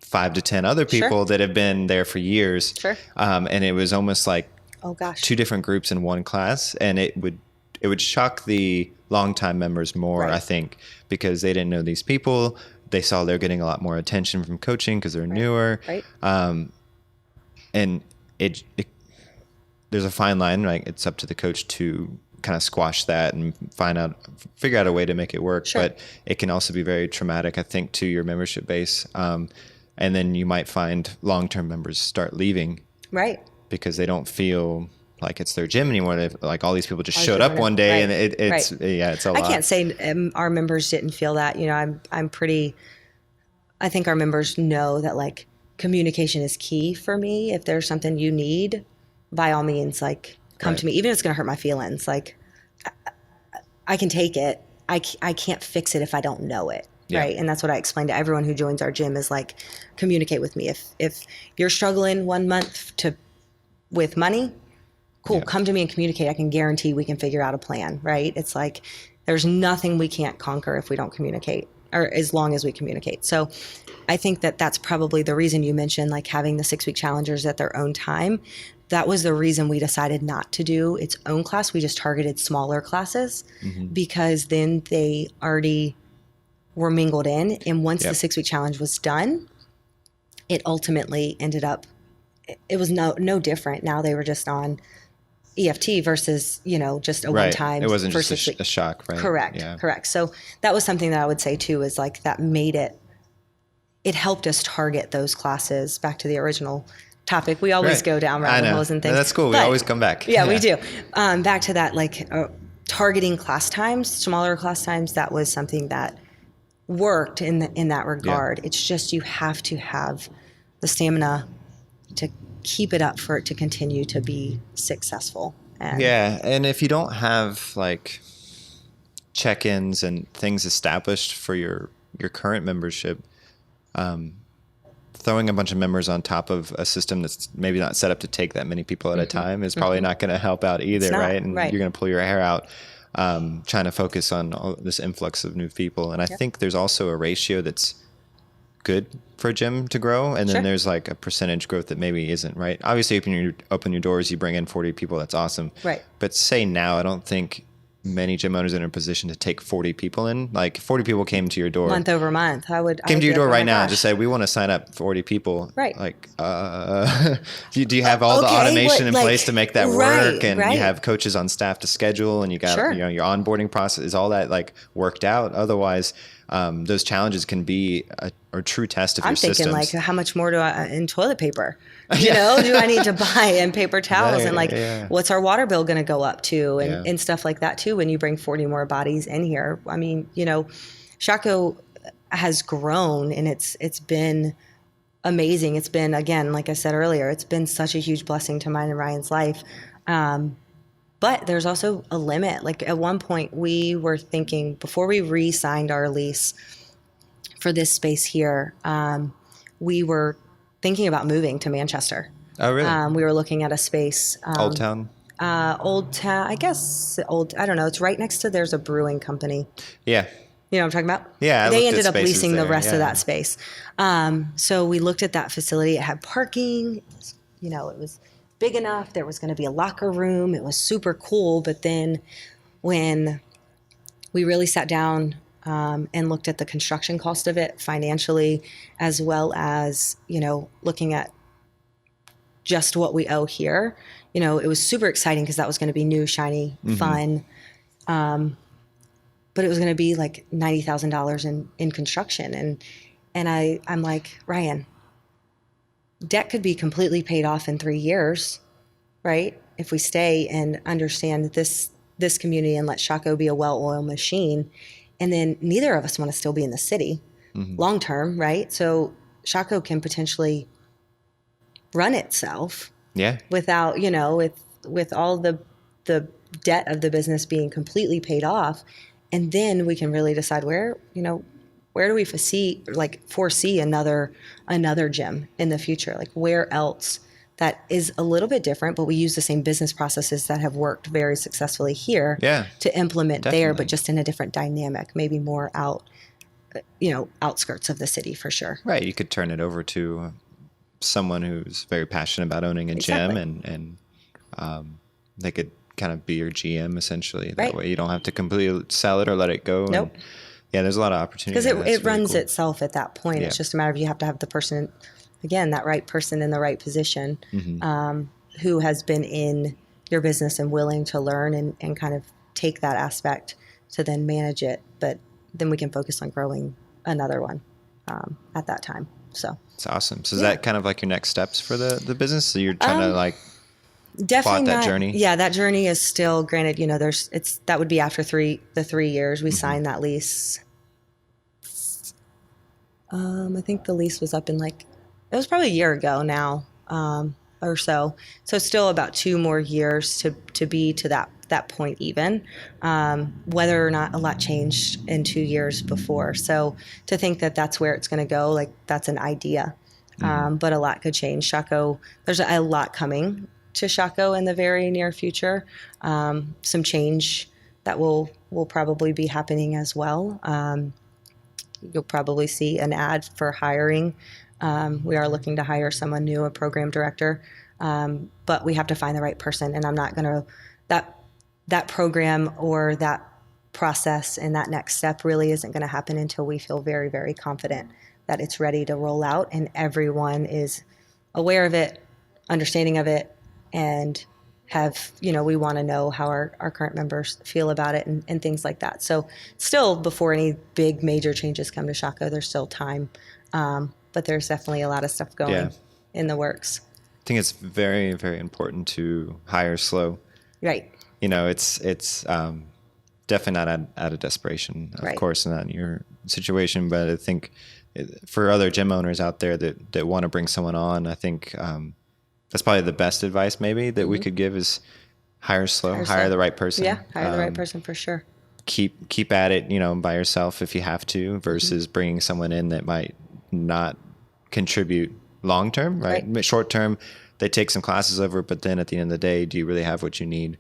5 to 10 other people that have been there for years. Sure. And it was almost like 2 different groups in one class, and it would shock the longtime members more, I think, because they didn't know these people. They saw they're getting a lot more attention from coaching because they're newer. Right. And it there's a fine line, right? It's up to the coach to kind of squash that and figure out a way to make it work. Sure. But it can also be very traumatic, I think, to your membership base. And then you might find long-term members start leaving. Right. Because they don't feel like it's their gym anymore. Like all these people just showed up one day, and it's a lot. I can't say our members didn't feel that. I think our members know that like communication is key for me. If there's something you need, by all means, like come to me, even if it's going to hurt my feelings. Like I can take it. I can't fix it if I don't know it. Yeah. Right. And that's what I explain to everyone who joins our gym is like, communicate with me. If you're struggling 1 month with money, cool. Yeah. Come to me and communicate. I can guarantee we can figure out a plan. Right. It's like, there's nothing we can't conquer if we don't communicate. or as long as we communicate. So I think that that's probably the reason you mentioned like having the 6-week challengers at their own time. That was the reason we decided not to do its own class. We just targeted smaller classes because then they already were mingled in. And once the 6-week challenge was done, it ultimately ended up, it was no different. Now they were just on EFT versus, just a one-time. It wasn't for just a shock, right? Correct. Yeah. Correct. So that was something that I would say too, is like that made it helped us target those classes back to the original topic. We always go down rabbit holes and things. That's cool. We always come back. Yeah, we do. Back to that, like targeting class times, smaller class times. That was something that worked in that regard. Yeah. It's just, you have to have the stamina to keep it up for it to continue to be successful. And if you don't have like check-ins and things established for your current membership, throwing a bunch of members on top of a system that's maybe not set up to take that many people at a time is probably not going to help out either, right? And you're going to pull your hair out trying to focus on all this influx of new people. And I think there's also a ratio that's good for a gym to grow, and then there's like a percentage growth that maybe isn't, right? Obviously, open your doors, you bring in 40 people, that's awesome. Right. But say now, I don't think many gym owners are in a position to take 40 people in. Like 40 people came to your door. Month over month. Came to your door right now and just say, we want to sign up 40 people. Right. Like, do you have all the automation in place to make that work? And you have coaches on staff to schedule, and you got your onboarding process. Is all that like worked out? Otherwise, those challenges can be a true test of your systems. I'm thinking like, how much more do I in toilet paper? Do I need to buy and paper towels and what's our water bill going to go up to and stuff like that too when you bring 40 more bodies in here. I mean, Shockoe has grown, and it's been amazing. It's been, again, like I said earlier, it's been such a huge blessing to mine and Ryan's life. But there's also a limit. Like at one point we were thinking, before we re-signed our lease for this space here, we were thinking about moving to Manchester. Oh, really? We were looking at a space. Old Town? Old Town, I guess. I don't know. It's right next to, there's a brewing company. Yeah. You know what I'm talking about? Yeah. They ended up leasing the rest of that space. So we looked at that facility. It had parking. It was big enough. There was going to be a locker room. It was super cool. But then when we really sat down and looked at the construction cost of it financially, as well as, looking at just what we owe here, it was super exciting because that was going to be new, shiny, fun. But it was going to be like $90,000 in construction. And I'm like, Ryan, debt could be completely paid off in 3 years, right? If we stay and understand this community and let Shockoe be a well-oiled machine. And then neither of us want to still be in the city long term, right? So Shockoe can potentially run itself without, with all the debt of the business being completely paid off. And then we can really decide where do we foresee another gym in the future? Like where else that is a little bit different, but we use the same business processes that have worked very successfully here to implement there, but just in a different dynamic, maybe more outskirts of the city for sure. Right. You could turn it over to someone who's very passionate about owning a gym, and they could kind of be your GM essentially. That way you don't have to completely sell it or let it go. Nope. And, there's a lot of opportunity. Because it runs itself at that point. Yeah. It's just a matter of you have to have the person, again, that right person in the right position who has been in your business and willing to learn and kind of take that aspect to then manage it. But then we can focus on growing another one at that time. So it's awesome. So is that kind of like your next steps for the business? So you're trying to definitely plot that journey? Yeah, that journey is still, granted, that would be after the 3 years. We signed that lease. I think the lease was up in it was probably a year ago now, or so. So still about 2 more years to be to that point even, whether or not a lot changed in 2 years before. So to think that that's where it's going to go, that's an idea. But a lot could change. Shockoe, there's a lot coming to Shockoe in the very near future. Some change that will probably be happening as well. you'll probably see an ad for hiring. We are looking to hire someone new, a program director, but we have to find the right person. And I'm not going to, that program or that process and that next step really isn't going to happen until we feel very, very confident that it's ready to roll out and everyone is aware of it, understanding of it, and we want to know how our current members feel about it and things like that. So still, before any big major changes come to Shockoe, there's still time. But there's definitely a lot of stuff going in the works. I think it's very, very important to hire slow. Right. It's definitely not out of desperation, of course, not in your situation. But I think for other gym owners out there that want to bring someone on, I think that's probably the best advice maybe that we could give is hire slow, hire the right person. Yeah, hire the right person for sure. Keep at it, by yourself if you have to, versus bringing someone in that might not contribute long term, right? Short term, they take some classes over, but then at the end of the day, do you really have what you need?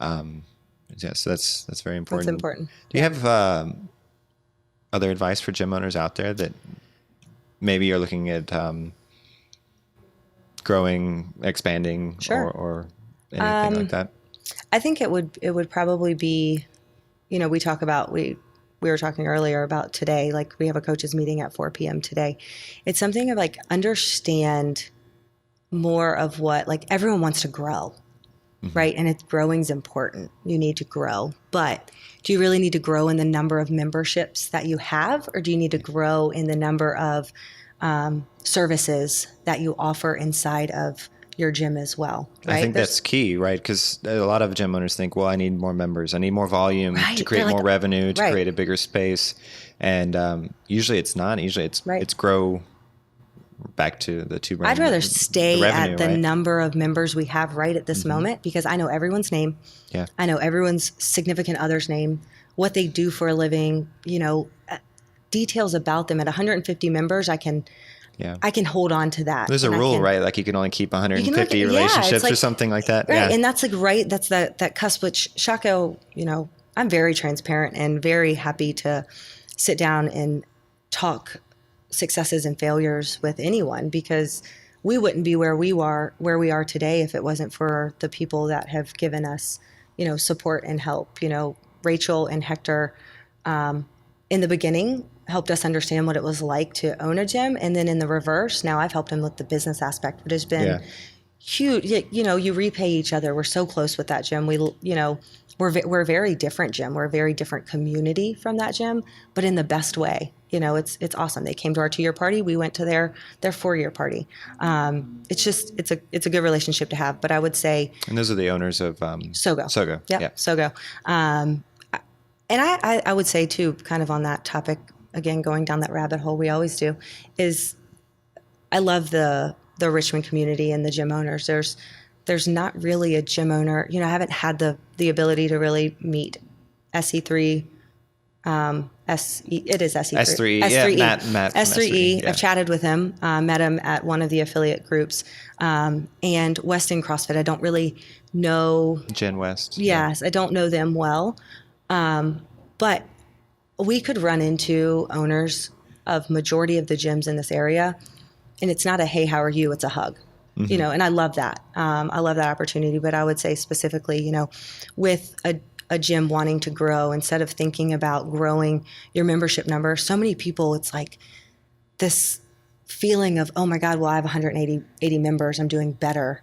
So that's very important. That's important. Do you have other advice for gym owners out there that maybe you're looking at growing, expanding, or anything like that? I think it would probably be, we were talking earlier about today, like we have a coaches meeting at 4 p.m. today. It's something of like understand more of what, like everyone wants to grow, right? And growing's important. You need to grow, but do you really need to grow in the number of memberships that you have, or do you need to grow in the number of services that you offer inside of your gym as well? Right? I think that's key, right? Because a lot of gym owners think, well, I need more members. I need more volume to create more revenue, to create a bigger space. And usually it's not. Usually it's grow back to the two. I'd rather stay at the number of members we have right at this moment, because I know everyone's name. Yeah. I know everyone's significant other's name, what they do for a living, details about them. At 150 members, I can hold on to that. There's a rule, right? Like you can only keep 150 relationships or something like that. Right. Yeah. And that's that's that cusp, which Shockoe, I'm very transparent and very happy to sit down and talk successes and failures with anyone, because we wouldn't be where we are today if it wasn't for the people that have given us, support and help. Rachel and Hector, in the beginning, helped us understand what it was like to own a gym. And then in the reverse, now I've helped them with the business aspect, which has been huge. You repay each other. We're so close with that gym. We're a very different gym. We're a very different community from that gym, but in the best way. It's awesome. They came to our 2-year party. We went to their 4-year party. It's a good relationship to have. But I would say, and those are the owners of Sogo. Yeah, Sogo. And I would say too, kind of on that topic, again, going down that rabbit hole we always do, is I love the Richmond community and the gym owners. There's not really a gym owner. I haven't had the ability to really meet SE3. It is SE3. S3E. S3E. Yeah, Matt S3E. Yeah. I've chatted with him, met him at one of the affiliate groups. And Weston CrossFit, I don't really know. Gen West. Yes, I don't know them well. But we could run into owners of majority of the gyms in this area, and it's not a, hey, how are you? It's a hug. And I love that. I love that opportunity. But I would say specifically, with a gym wanting to grow, instead of thinking about growing your membership number, so many people, it's like this feeling of, oh my God, well, I have 180 members. I'm doing better.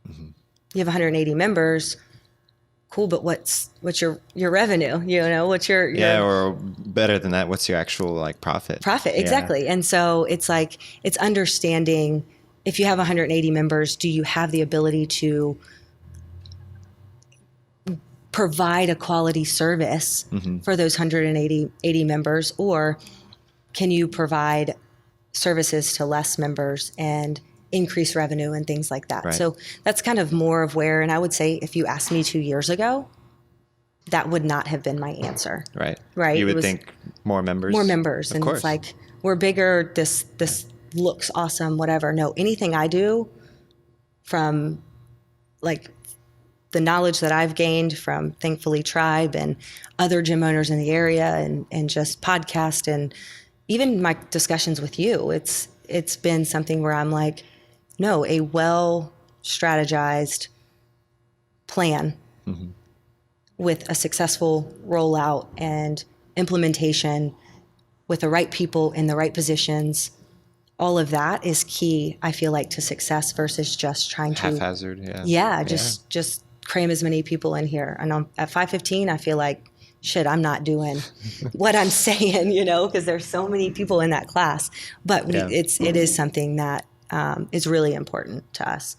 You have 180 members. Cool. But what's your revenue? What's your or better than that, what's your actual profit? Exactly. And so it's understanding, if you have 180 members, do you have the ability to provide a quality service for those 180 members, or can you provide services to less members and increase revenue and things like that? Right. So that's kind of more of where, and I would say if you asked me 2 years ago, that would not have been my answer. Right. You would think more members. And it's like, we're bigger, this looks awesome, whatever. No, anything I do, from the knowledge that I've gained from, thankfully, Triib and other gym owners in the area, and just podcast and, even my discussions with you, it's been something where I'm like, no, a well strategized plan with a successful rollout and implementation with the right people in the right positions, all of that is key, I feel like, to success versus just trying to haphazard. Yeah. Just cram as many people in here. And at 5:15, I feel like, shit, I'm not doing what I'm saying, because there's so many people in that class. But it is something that is really important to us.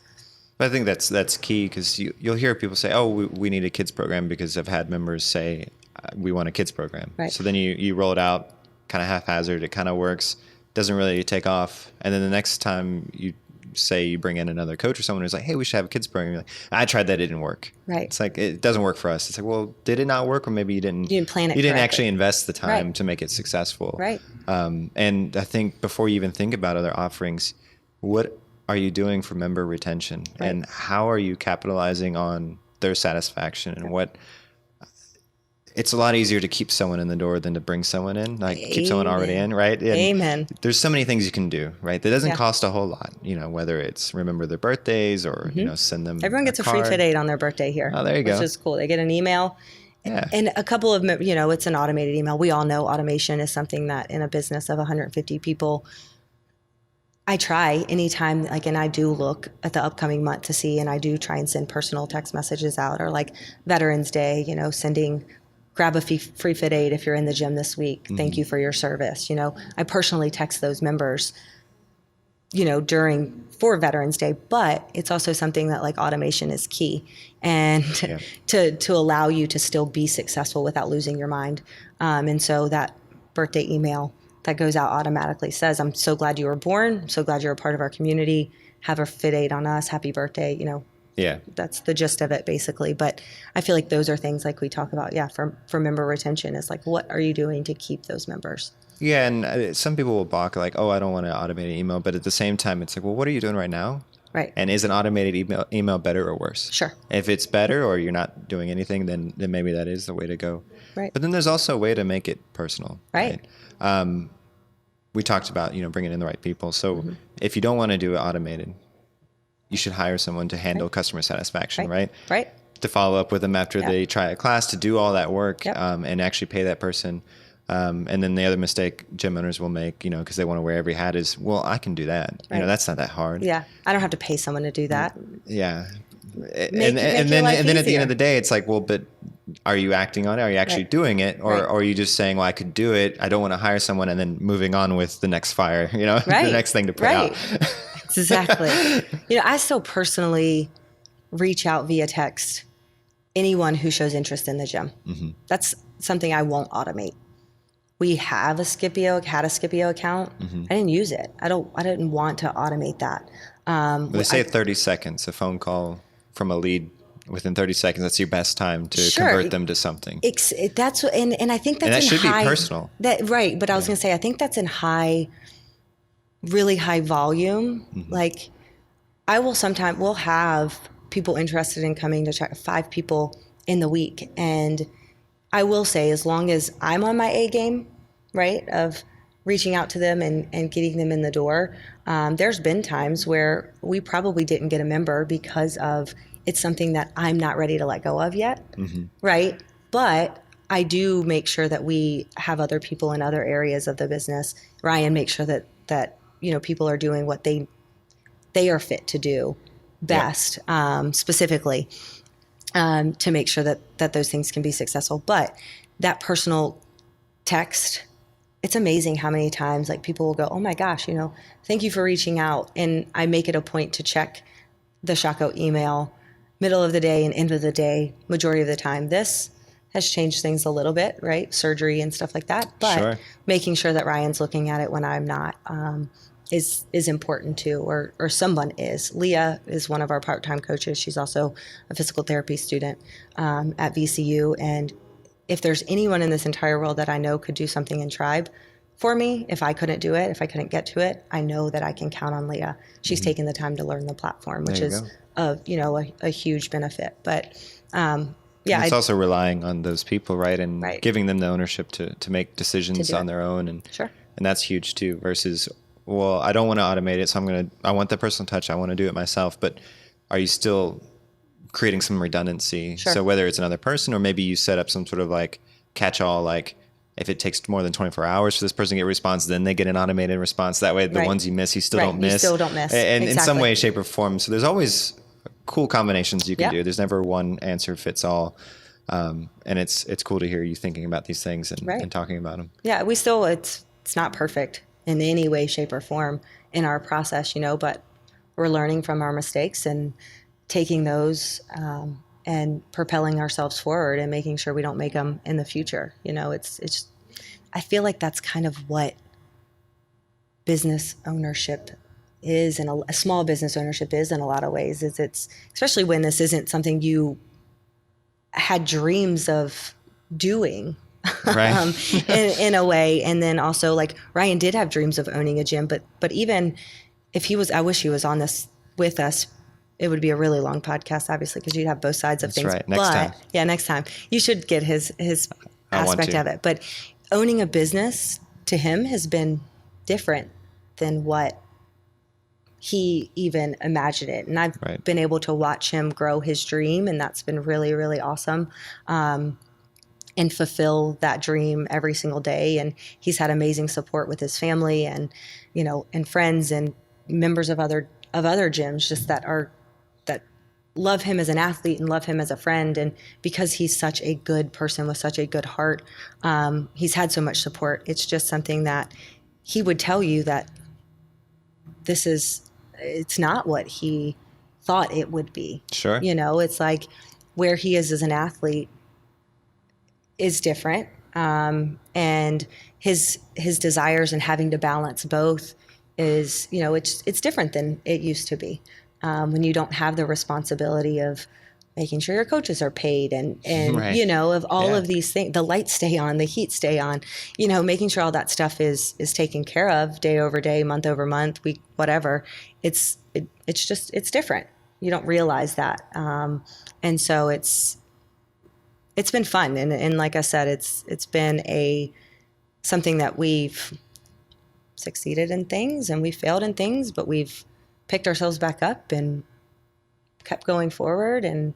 But I think that's key, because you'll hear people say, oh, we need a kids program, because I've had members say, we want a kids program. Right. So then you roll it out kind of haphazard. It kind of works, doesn't really take off. And then the next time you say you bring in another coach or someone who's like, hey, we should have a kids program. You're like, I tried that, it didn't work. Right. It's like, it doesn't work for us. It's like, well, did it not work? Or maybe you didn't plan it. You didn't correctly. actually invest the time Right. to make it successful. Right. And I think before you even think about other offerings, what are you doing for member retention? Right. And how are you capitalizing on their satisfaction? And what, it's a lot easier to keep someone in the door than to bring someone in, like keep someone already in, right? And Amen. there's so many things you can do, right? That doesn't cost a whole lot, whether it's remember their birthdays or, send them Everyone gets a card. free Fit Aid on their birthday here. Oh, there you go. Which is cool. They get an email. Yeah. And a couple of, it's an automated email. We all know automation is something that in a business of 150 people, I try anytime, and I do look at the upcoming month to see, and I do try and send personal text messages out, or like Veterans Day, sending, grab a free Fit Aid if you're in the gym this week. Thank you for your service. I personally text those members, for Veterans Day, but it's also something that automation is key, and to allow you to still be successful without losing your mind. And so that birthday email that goes out automatically says, I'm so glad you were born. I'm so glad you're a part of our community. Have a Fit Aid on us. Happy birthday. Yeah. That's the gist of it basically. But I feel like those are things like we talk about. Yeah. For member retention is what are you doing to keep those members? Yeah. And some people will balk oh, I don't want to automate an email. But at the same time, it's like, well, what are you doing right now? Right. And is an automated email better or worse? Sure. If it's better or you're not doing anything, then maybe that is the way to go. Right. But then there's also a way to make it personal. Right. We talked about, bringing in the right people. So if you don't want to do it automated, you should hire someone to handle customer satisfaction, right? Right. To follow up with them after they try a class, to do all that work and actually pay that person. And then the other mistake gym owners will make, because they want to wear every hat is, well, I can do that. Right. That's not that hard. Yeah. I don't have to pay someone to do that. Yeah. Make then your at life the end easier. of the day, it's like, well, but are you acting on it? Are you actually doing it? Or are you just saying, well, I could do it, I don't want to hire someone, and then moving on with the next fire, the next thing to put out. Exactly. I still personally reach out via text anyone who shows interest in the gym. That's something I won't automate. We have had a Scipio account. I didn't use it. I didn't want to automate that. They say 30 seconds, a phone call from a lead within 30 seconds. That's your best time to convert them to something. That's and I think that's and that in should high, be personal. Right. But I was going to say, I think that's in really high volume. We'll have people interested in coming to check 5 people in the week. And I will say, as long as I'm on my A game, right, of reaching out to them and getting them in the door, there's been times where we probably didn't get a member because of it's something that I'm not ready to let go of yet, right? But I do make sure that we have other people in other areas of the business. Ryan makes sure that people are doing what they are fit to do best, specifically, to make sure that those things can be successful. But that personal text, it's amazing how many times people will go, oh my gosh, thank you for reaching out. And I make it a point to check the Shockoe email middle of the day and end of the day, majority of the time. This has changed things a little bit, right? Surgery and stuff like that. But making sure that Ryan's looking at it when I'm not is important too, or someone is. Leah is one of our part-time coaches. She's also a physical therapy student at VCU. And if there's anyone in this entire world that I know could do something in Triib for me, if I couldn't do it, if I couldn't get to it, I know that I can count on Leah. She's taken the time to learn the platform, which is a huge benefit. But it's also relying on those people, right? And giving them the ownership to make decisions on their own. And And that's huge too, versus, well, I don't want to automate it. So I want the personal touch. I want to do it myself. But are you still creating some redundancy? Sure. So whether it's another person, or maybe you set up some sort of like catch-all, like if it takes more than 24 hours for this person to get a response, then they get an automated response. That way, the ones you miss, you still don't miss. You still don't miss. And in some way, shape, or form. So there's always cool combinations you can do. There's never one answer fits all. And it's cool to hear you thinking about these things and talking about them. Yeah, we still, it's not perfect in any way, shape, or form in our process, but we're learning from our mistakes and taking those and propelling ourselves forward and making sure we don't make them in the future. It's I feel like that's kind of what business ownership is, and a small business ownership is in a lot of ways. It's especially when this isn't something you had dreams of doing. Right. in a way. And then also, like, Ryan did have dreams of owning a gym, but even if he was, I wish he was on this with us. It would be a really long podcast, obviously, because you'd have both sides of things. Right. Next time. Yeah, next time. You should get his aspect of it. But owning a business to him has been different than what he even imagined it. And I've been able to watch him grow his dream, and that's been really, really awesome. And fulfill that dream every single day. And he's had amazing support with his family and, and friends and members of other gyms just that love him as an athlete and love him as a friend. And because he's such a good person with such a good heart, he's had so much support. It's just something that he would tell you that it's not what he thought it would be. Sure. It's like where he is as an athlete is different. And his desires and having to balance both is, it's different than it used to be. When you don't have the responsibility of making sure your coaches are paid and of all of these things, the lights stay on, the heat stay on, making sure all that stuff is taken care of day over day, month over month, week, whatever. It's different. You don't realize that. And so it's been fun. And like I said, it's been something that we've succeeded in things and we failed in things, but we've picked ourselves back up and kept going forward. And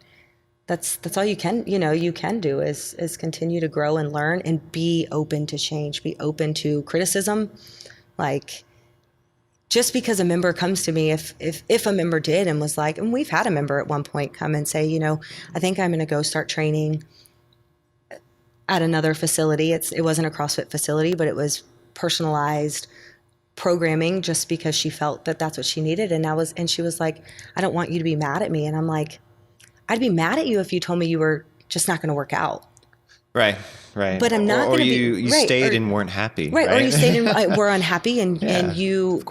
that's all you can do is continue to grow and learn and be open to change, be open to criticism. Like, just because a member comes to me, if a member did and was like, and we've had a member at one point come and say, I think I'm going to go start training at another facility. It wasn't a CrossFit facility, but it was personalized programming just because she felt that that's what she needed. And she was like, I don't want you to be mad at me. And I'm like, I'd be mad at you if you told me you were just not going to work out. Right. But I'm not going to be. You stayed and weren't happy. Right. Or you stayed and were unhappy and you,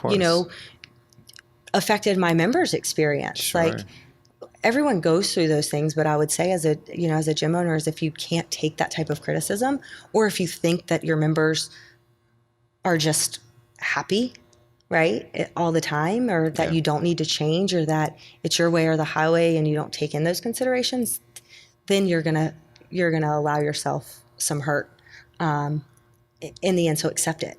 affected my members' experience. Sure. Like, everyone goes through those things, but I would say as a gym owner, is if you can't take that type of criticism, or if you think that your members are just happy, right, all the time, or that you don't need to change, or that it's your way or the highway, and you don't take in those considerations, then you're gonna allow yourself some hurt in the end. So accept it.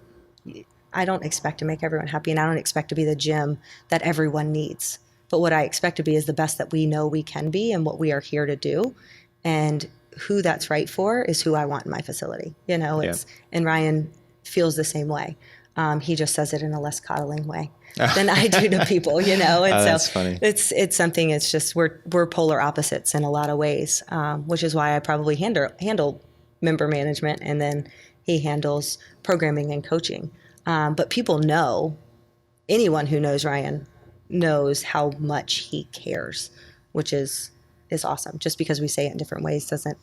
I don't expect to make everyone happy, and I don't expect to be the gym that everyone needs. But what I expect to be is the best that we know we can be and what we are here to do. And who that's right for is who I want in my facility. And Ryan feels the same way. He just says it in a less coddling way than I do to people, And that's funny. It's something, it's just, we're polar opposites in a lot of ways, which is why I probably handle member management, and then he handles programming and coaching. But people know, anyone who knows Ryan knows how much he cares, which is awesome. Just because we say it in different ways doesn't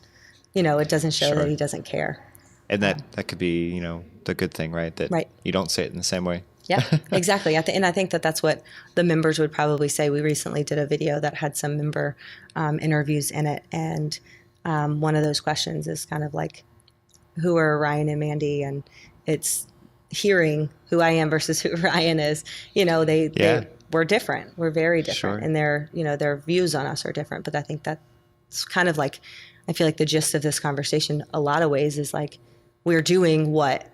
show that he doesn't care. And that could be, the good thing, right? That you don't say it in the same way. Yeah, exactly. And I think that's what the members would probably say. We recently did a video that had some member interviews in it. And one of those questions is kind of like, who are Ryan and Mandi? And it's hearing who I am versus who Ryan is. We're different. We're very different. Sure. And their views on us are different. But I think that's kind of like, I feel like the gist of this conversation, a lot of ways, is like, we're doing what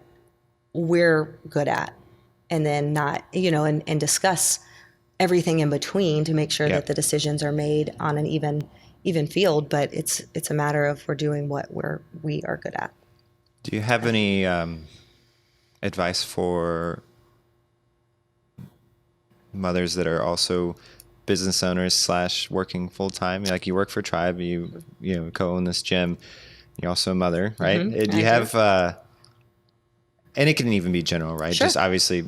we're good at, and then not, and discuss everything in between to make sure that the decisions are made on an even field. But it's a matter of we're doing what we are good at. Do you have any advice for mothers that are also business owners / working full time? Like you work for Triib, you co-own this gym, you're also a mother, right? Do you have, and it can even be general, right? Sure. Just obviously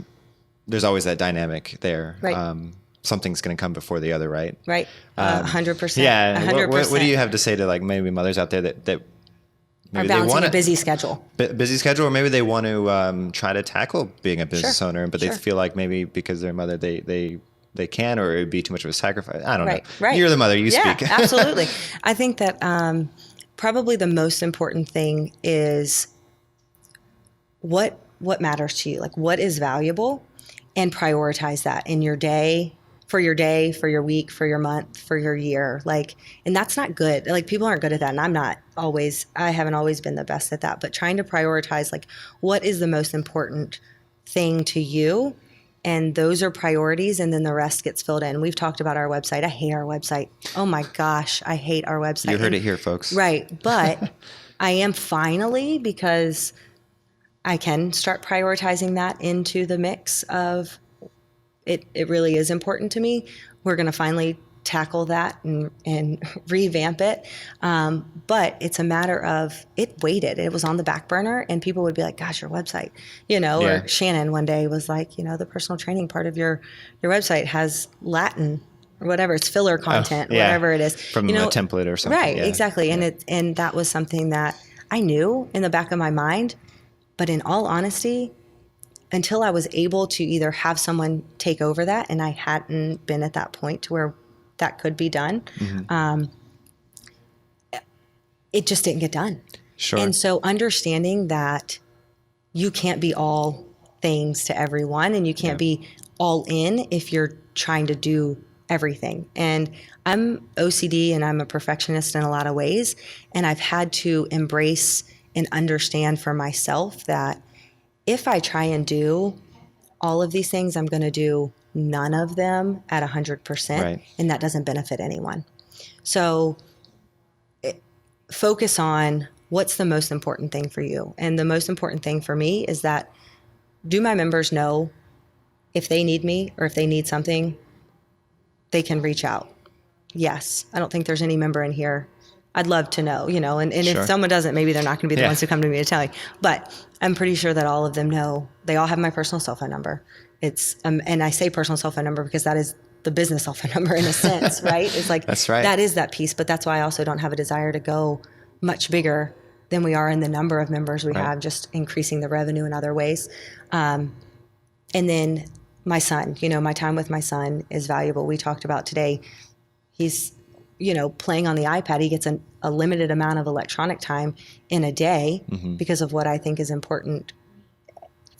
there's always that dynamic there. Right. Something's going to come before the other, right? Right. 100%. Yeah. 100%. What do you have to say to like maybe mothers out there that maybe are balancing they want a busy schedule? Busy schedule, or maybe they want to try to tackle being a business owner, but they feel like maybe because they're a mother, they can, or it would be too much of a sacrifice. I don't know. Right. You're the mother. You speak. Yeah, absolutely. I think that probably the most important thing is what matters to you, like what is valuable, and prioritize that in your day, for your week, for your month, for your year. Like, and that's not good. Like people aren't good at that. And I haven't always been the best at that, but trying to prioritize like what is the most important thing to you. And those are priorities. And then the rest gets filled in. We've talked about our website. I hate our website. Oh my gosh. I hate our website. You heard it here, folks. Right. But I am finally, because I can start prioritizing that into the mix of it really is important to me. We're going to finally tackle that and revamp it. But it's a matter of it waited. It was on the back burner and people would be like, gosh, your website, or Shannon one day was like, the personal training part of your website has Latin or whatever. It's filler content, whatever it is. From a template or something. Right, exactly. Yeah. And that was something that I knew in the back of my mind, but in all honesty, until I was able to either have someone take over that, and I hadn't been at that point to where that could be done, it just didn't get done. Sure. And so understanding that you can't be all things to everyone, and you can't be all in if you're trying to do everything. And I'm OCD and I'm a perfectionist in a lot of ways, and I've had to embrace and understand for myself that if I try and do all of these things, I'm going to do none of them at 100%, right. And that doesn't benefit anyone. So focus on what's the most important thing for you. And the most important thing for me is that, do my members know if they need me or if they need something, they can reach out? Yes. I don't think there's any member in here. I'd love to know, and Sure. if someone doesn't, maybe they're not going to be the ones who come to me to tell me. But I'm pretty sure that all of them know. They all have my personal cell phone number. It's and I say personal cell phone number because that is the business cell phone number in a sense, right? It's like that's right. That is that piece. But that's why I also don't have a desire to go much bigger than we are in the number of members we have, just increasing the revenue in other ways. And then my son, my time with my son is valuable. We talked about today. He's playing on the iPad. He gets a limited amount of electronic time in a day because of what I think is important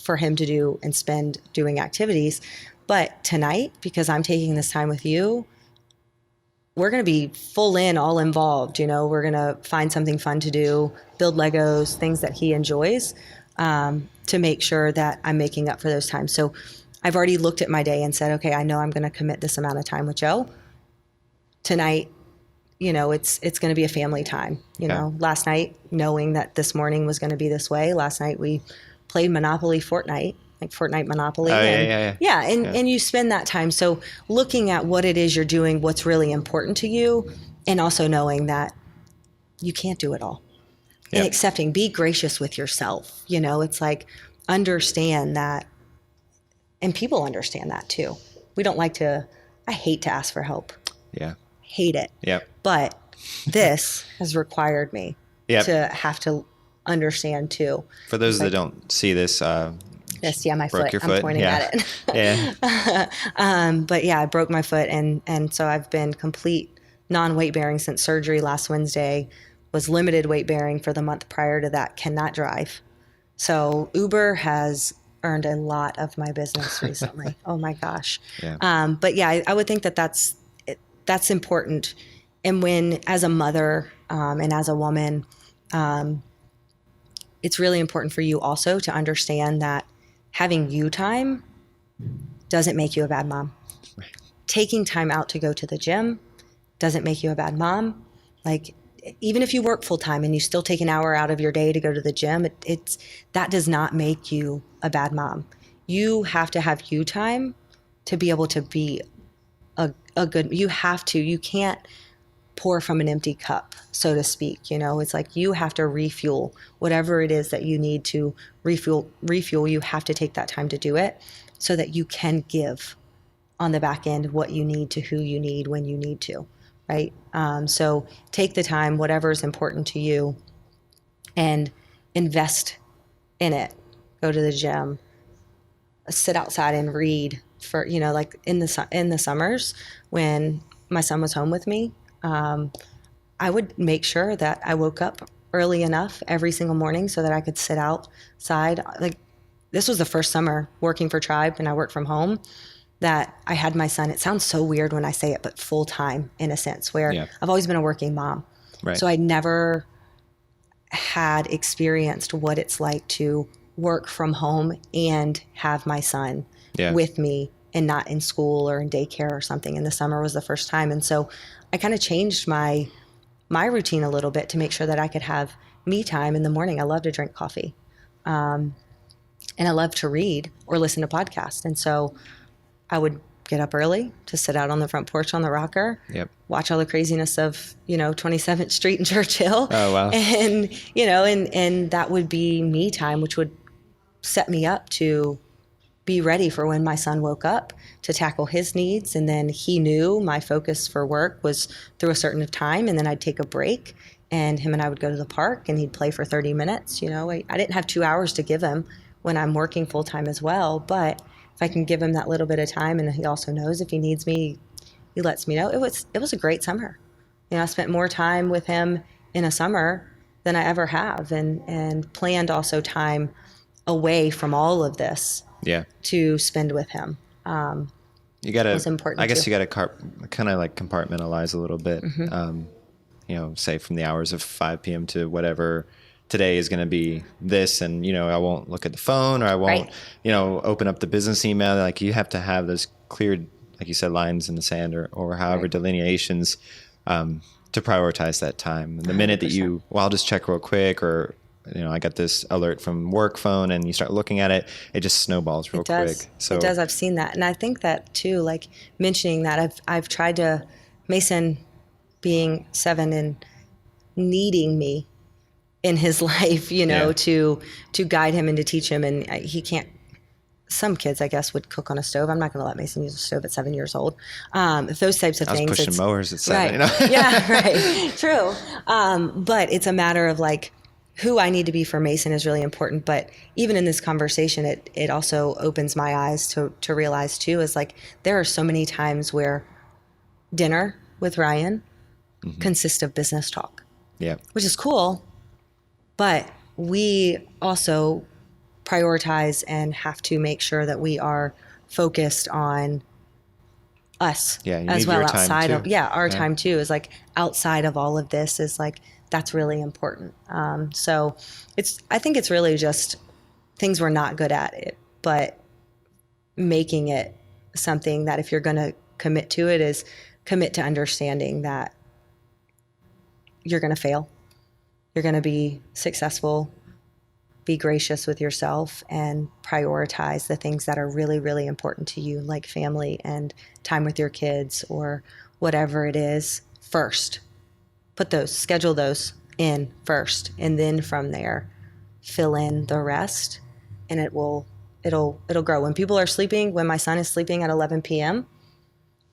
for him to do and spend doing activities. But tonight, because I'm taking this time with you, we're going to be full in, all involved. We're going to find something fun to do, build Legos, things that he enjoys, to make sure that I'm making up for those times. So I've already looked at my day and said, okay, I know I'm going to commit this amount of time with Joe. Tonight, it's going to be a family time. Last night, knowing that this morning was going to be this way, last night we played Monopoly Fortnite, like Fortnite Monopoly. And you spend that time. So looking at what it is you're doing, what's really important to you, and also knowing that you can't do it all. And accepting, be gracious with yourself. It's like, understand that, and people understand that too. We don't like to, I hate to ask for help. Yeah. Hate it. Yep. But this has required me to have to understand too. For those that don't see this, my foot. I'm pointing at it. But I broke my foot, and so I've been complete non-weight bearing since surgery last Wednesday. Was limited weight bearing for the month prior to that. Cannot drive. So Uber has earned a lot of my business recently. Oh my gosh. Yeah. But I would think that that's important. And when, as a mother and as a woman, it's really important for you also to understand that having you time doesn't make you a bad mom. Right. Taking time out to go to the gym doesn't make you a bad mom. Like, even if you work full time and you still take an hour out of your day to go to the gym, that does not make you a bad mom. You have to have you time to be able to be a good, you can't pour from an empty cup, so to speak. It's like you have to refuel whatever it is that you need to refuel. You have to take that time to do it so that you can give on the back end what you need to who you need when you need to, right? So take the time, whatever is important to you, and invest in it. Go to the gym, sit outside and read for, like in the summers when my son was home with me. I would make sure that I woke up early enough every single morning so that I could sit outside. Like, this was the first summer working for Triib, and I worked from home, that I had my son. It sounds so weird when I say it, but full time in a sense, where I've always been a working mom. Right. So I never had experienced what it's like to work from home and have my son with me and not in school or in daycare or something. And the summer was the first time. And so I kind of changed my routine a little bit to make sure that I could have me time in the morning. I love to drink coffee. And I love to read or listen to podcasts. And so I would get up early to sit out on the front porch on the rocker, watch all the craziness of, 27th Street in Churchill. Oh, wow. And, and that would be me time, which would set me up to be ready for when my son woke up to tackle his needs. And then he knew my focus for work was through a certain time. And then I'd take a break, and him and I would go to the park, and he'd play for 30 minutes. I didn't have 2 hours to give him when I'm working full time as well. But if I can give him that little bit of time, and he also knows if he needs me, he lets me know. It was a great summer. I spent more time with him in a summer than I ever have, and planned also time away from all of this to spend with him. You gotta, was important. I guess you gotta kind of like compartmentalize a little bit. Say from the hours of 5 p.m. to whatever today is going to be this, and I won't look at the phone, or I won't open up the business email. Like, you have to have those clear, like you said, lines in the sand, or however delineations to prioritize that time. And the 100%. Minute that I'll just check real quick, or I got this alert from work phone, and you start looking at it, it just snowballs real quick. So it does. I've seen that. And I think that too, like mentioning that, I've tried to, Mason being 7 and needing me in his life, to guide him and to teach him. And he can't, some kids, I guess, would cook on a stove. I'm not going to let Mason use a stove at 7 years old. If those types of things. I was pushing mowers at 7, right. Yeah, right. True. But it's a matter of like, who I need to be for Mason is really important. But even in this conversation, it also opens my eyes to realize too, is like, there are so many times where dinner with Ryan consists of business talk. Yeah. Which is cool. But we also prioritize and have to make sure that we are focused on us as well, outside of our time too, is like outside of all of this, is like, that's really important. So I think it's really just things we're not good at it, but making it something that if you're going to commit to it, is commit to understanding that you're going to fail. You're going to be successful. Be gracious with yourself and prioritize the things that are really, really important to you, like family and time with your kids or whatever it is first. Schedule those in first, and then from there, fill in the rest, and it'll grow. When people are sleeping, when my son is sleeping at 11 p.m.,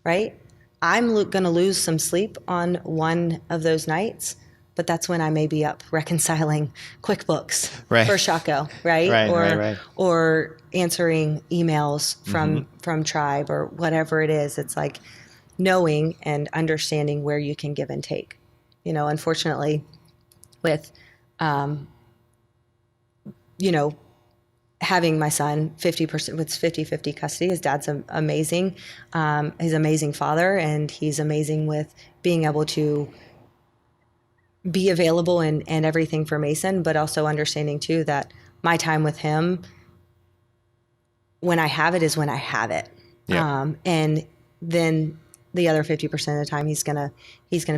right? I'm going to lose some sleep on one of those nights, but that's when I may be up reconciling QuickBooks for Shockoe, right? Or answering emails from Triib or whatever it is. It's like knowing and understanding where you can give and take. Unfortunately, with, having my son 50% with 50-50 custody, his dad's amazing. He's an amazing father, and he's amazing with being able to be available and everything for Mason, but also understanding too that my time with him, when I have it, is when I have it. Yeah. And then the other 50% of the time he's gonna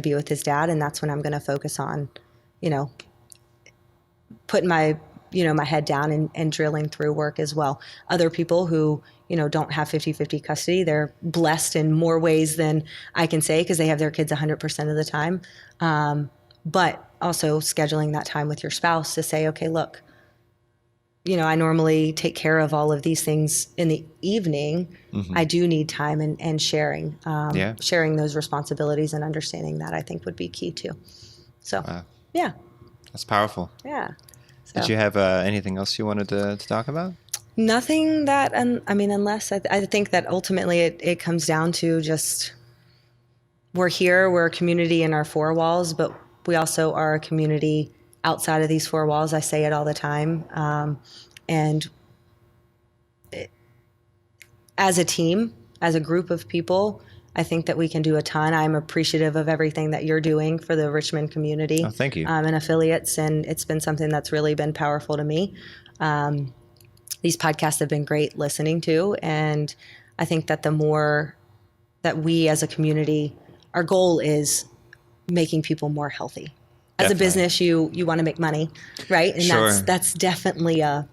be with his dad, and that's when I'm gonna focus on, putting my head down and drilling through work as well. Other people who, don't have 50-50 custody, they're blessed in more ways than I can say, because they have their kids 100% of the time. But also scheduling that time with your spouse to say, okay, look, I normally take care of all of these things in the evening. I do need time and sharing those responsibilities and understanding that, I think, would be key too. So, yeah. That's powerful. Yeah. So. Did you have anything else you wanted to talk about? Nothing that, unless I think that ultimately it comes down to just, we're a community in our four walls, but we also are a community outside of these four walls. I say it all the time. As a team, as a group of people, I think that we can do a ton. I'm appreciative of everything that you're doing for the Richmond community. Oh, thank you. And affiliates, and it's been something that's really been powerful to me. These podcasts have been great listening to, and I think that the more that we as a community, our goal is making people more healthy. As Definitely. A business, you want to make money, right? And Sure. that's definitely a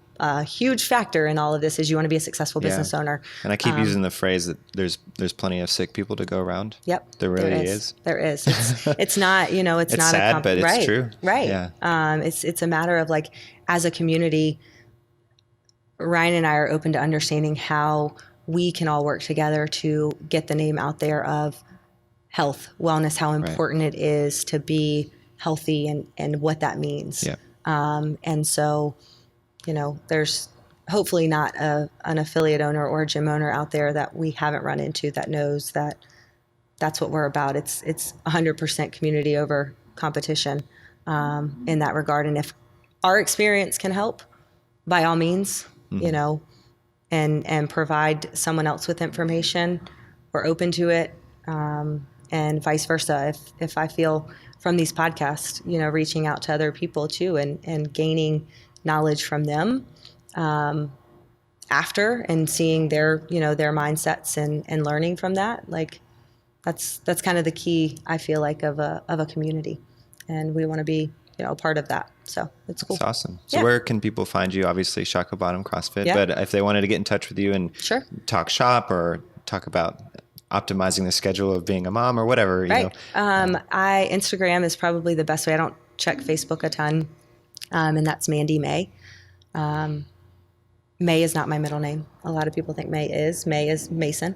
huge factor in all of this, is you want to be a successful business owner. And I keep using the phrase that there's plenty of sick people to go around. Yep. There really is. There is. It's not, it's not sad, but it's true. Right. Yeah. It's a matter of, like, as a community, Ryan and I are open to understanding how we can all work together to get the name out there of health, wellness, how important it is to be healthy, and what that means. Yeah. And so, there's hopefully not an affiliate owner or a gym owner out there that we haven't run into that knows that that's what we're about. It's 100% community over competition in that regard. And if our experience can help, by all means, and provide someone else with information, we're open to it. And vice versa. If I feel from these podcasts, reaching out to other people too, and gaining knowledge from them after, and seeing their mindsets and learning from that, like that's kind of the key, I feel like, of a community, and we want to be a part of that. So it's cool. That's awesome. So where can people find you? Obviously Shockoe Bottom CrossFit, but if they wanted to get in touch with you and talk shop or talk about optimizing the schedule of being a mom or whatever, you know. Instagram is probably the best way. I don't check Facebook a ton. And that's Mandi May. May is not my middle name. A lot of people think May is. May is Mason.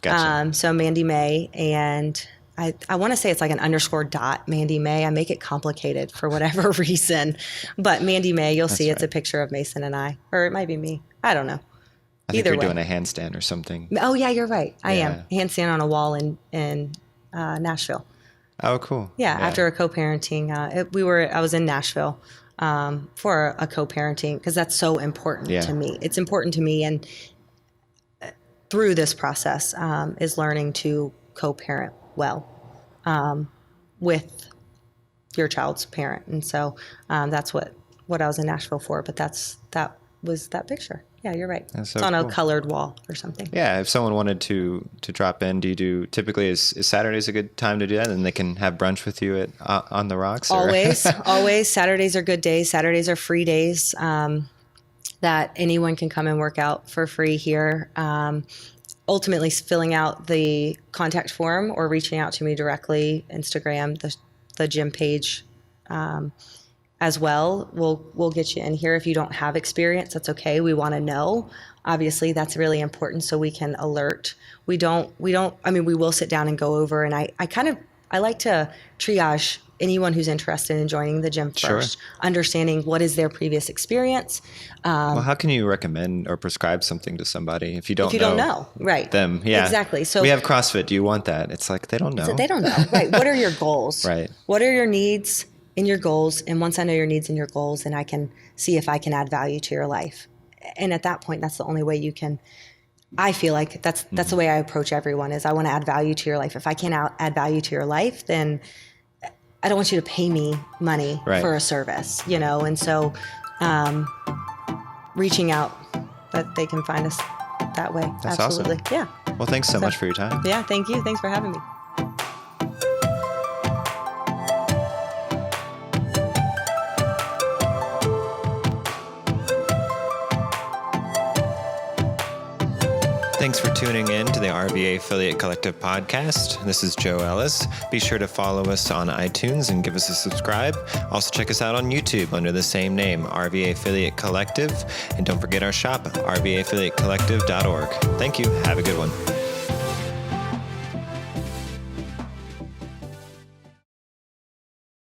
Gotcha. So Mandi May, and I want to say it's like an _. Mandi May. I make it complicated for whatever reason. But Mandi May, you'll see it's a picture of Mason and I. Or it might be me. I don't know. I think you're doing a handstand or something. Oh, yeah, you're right. I am. Handstand on a wall in Nashville. Oh, cool. Yeah, after a co-parenting. I was in Nashville for a co-parenting, because that's so important to me. It's important to me, and through this process is learning to co-parent well with your child's parent. And so that's what I was in Nashville for. But that was that picture. Yeah, you're right. So it's on a colored wall or something. Yeah, if someone wanted to drop in, typically is Saturdays a good time to do that, and they can have brunch with you on the rocks? Or? Always. Saturdays are good days. Saturdays are free days that anyone can come and work out for free here. Ultimately, filling out the contact form or reaching out to me directly, Instagram, the gym page, as well, we'll get you in here. If you don't have experience, that's okay. We want to know. Obviously, that's really important, so we can alert. We will sit down and go over, and I like to triage anyone who's interested in joining the gym first, understanding what is their previous experience. Well, how can you recommend or prescribe something to somebody if you don't know right them? Yeah, exactly. So we have CrossFit. Do you want that? It's like they don't know. They don't know, right? What are your goals? Right. What are your needs in your goals? And once I know your needs and your goals, then I can see if I can add value to your life. And at that point, that's the only way you can. I feel like that's the way I approach everyone, is I want to add value to your life. If I can't add value to your life, then I don't want you to pay me money for a service, you know? And so reaching out, that they can find us that way. That's Absolutely. awesome. Yeah. Well, thanks so much for your time. Yeah. Thank you. Thanks for having me. Thanks for tuning in to the RVA Affiliate Collective podcast. This is Joe Ellis. Be sure to follow us on iTunes and give us a subscribe. Also check us out on YouTube under the same name, RVA Affiliate Collective. And don't forget our shop, rvaaffiliatecollective.org. Thank you. Have a good one.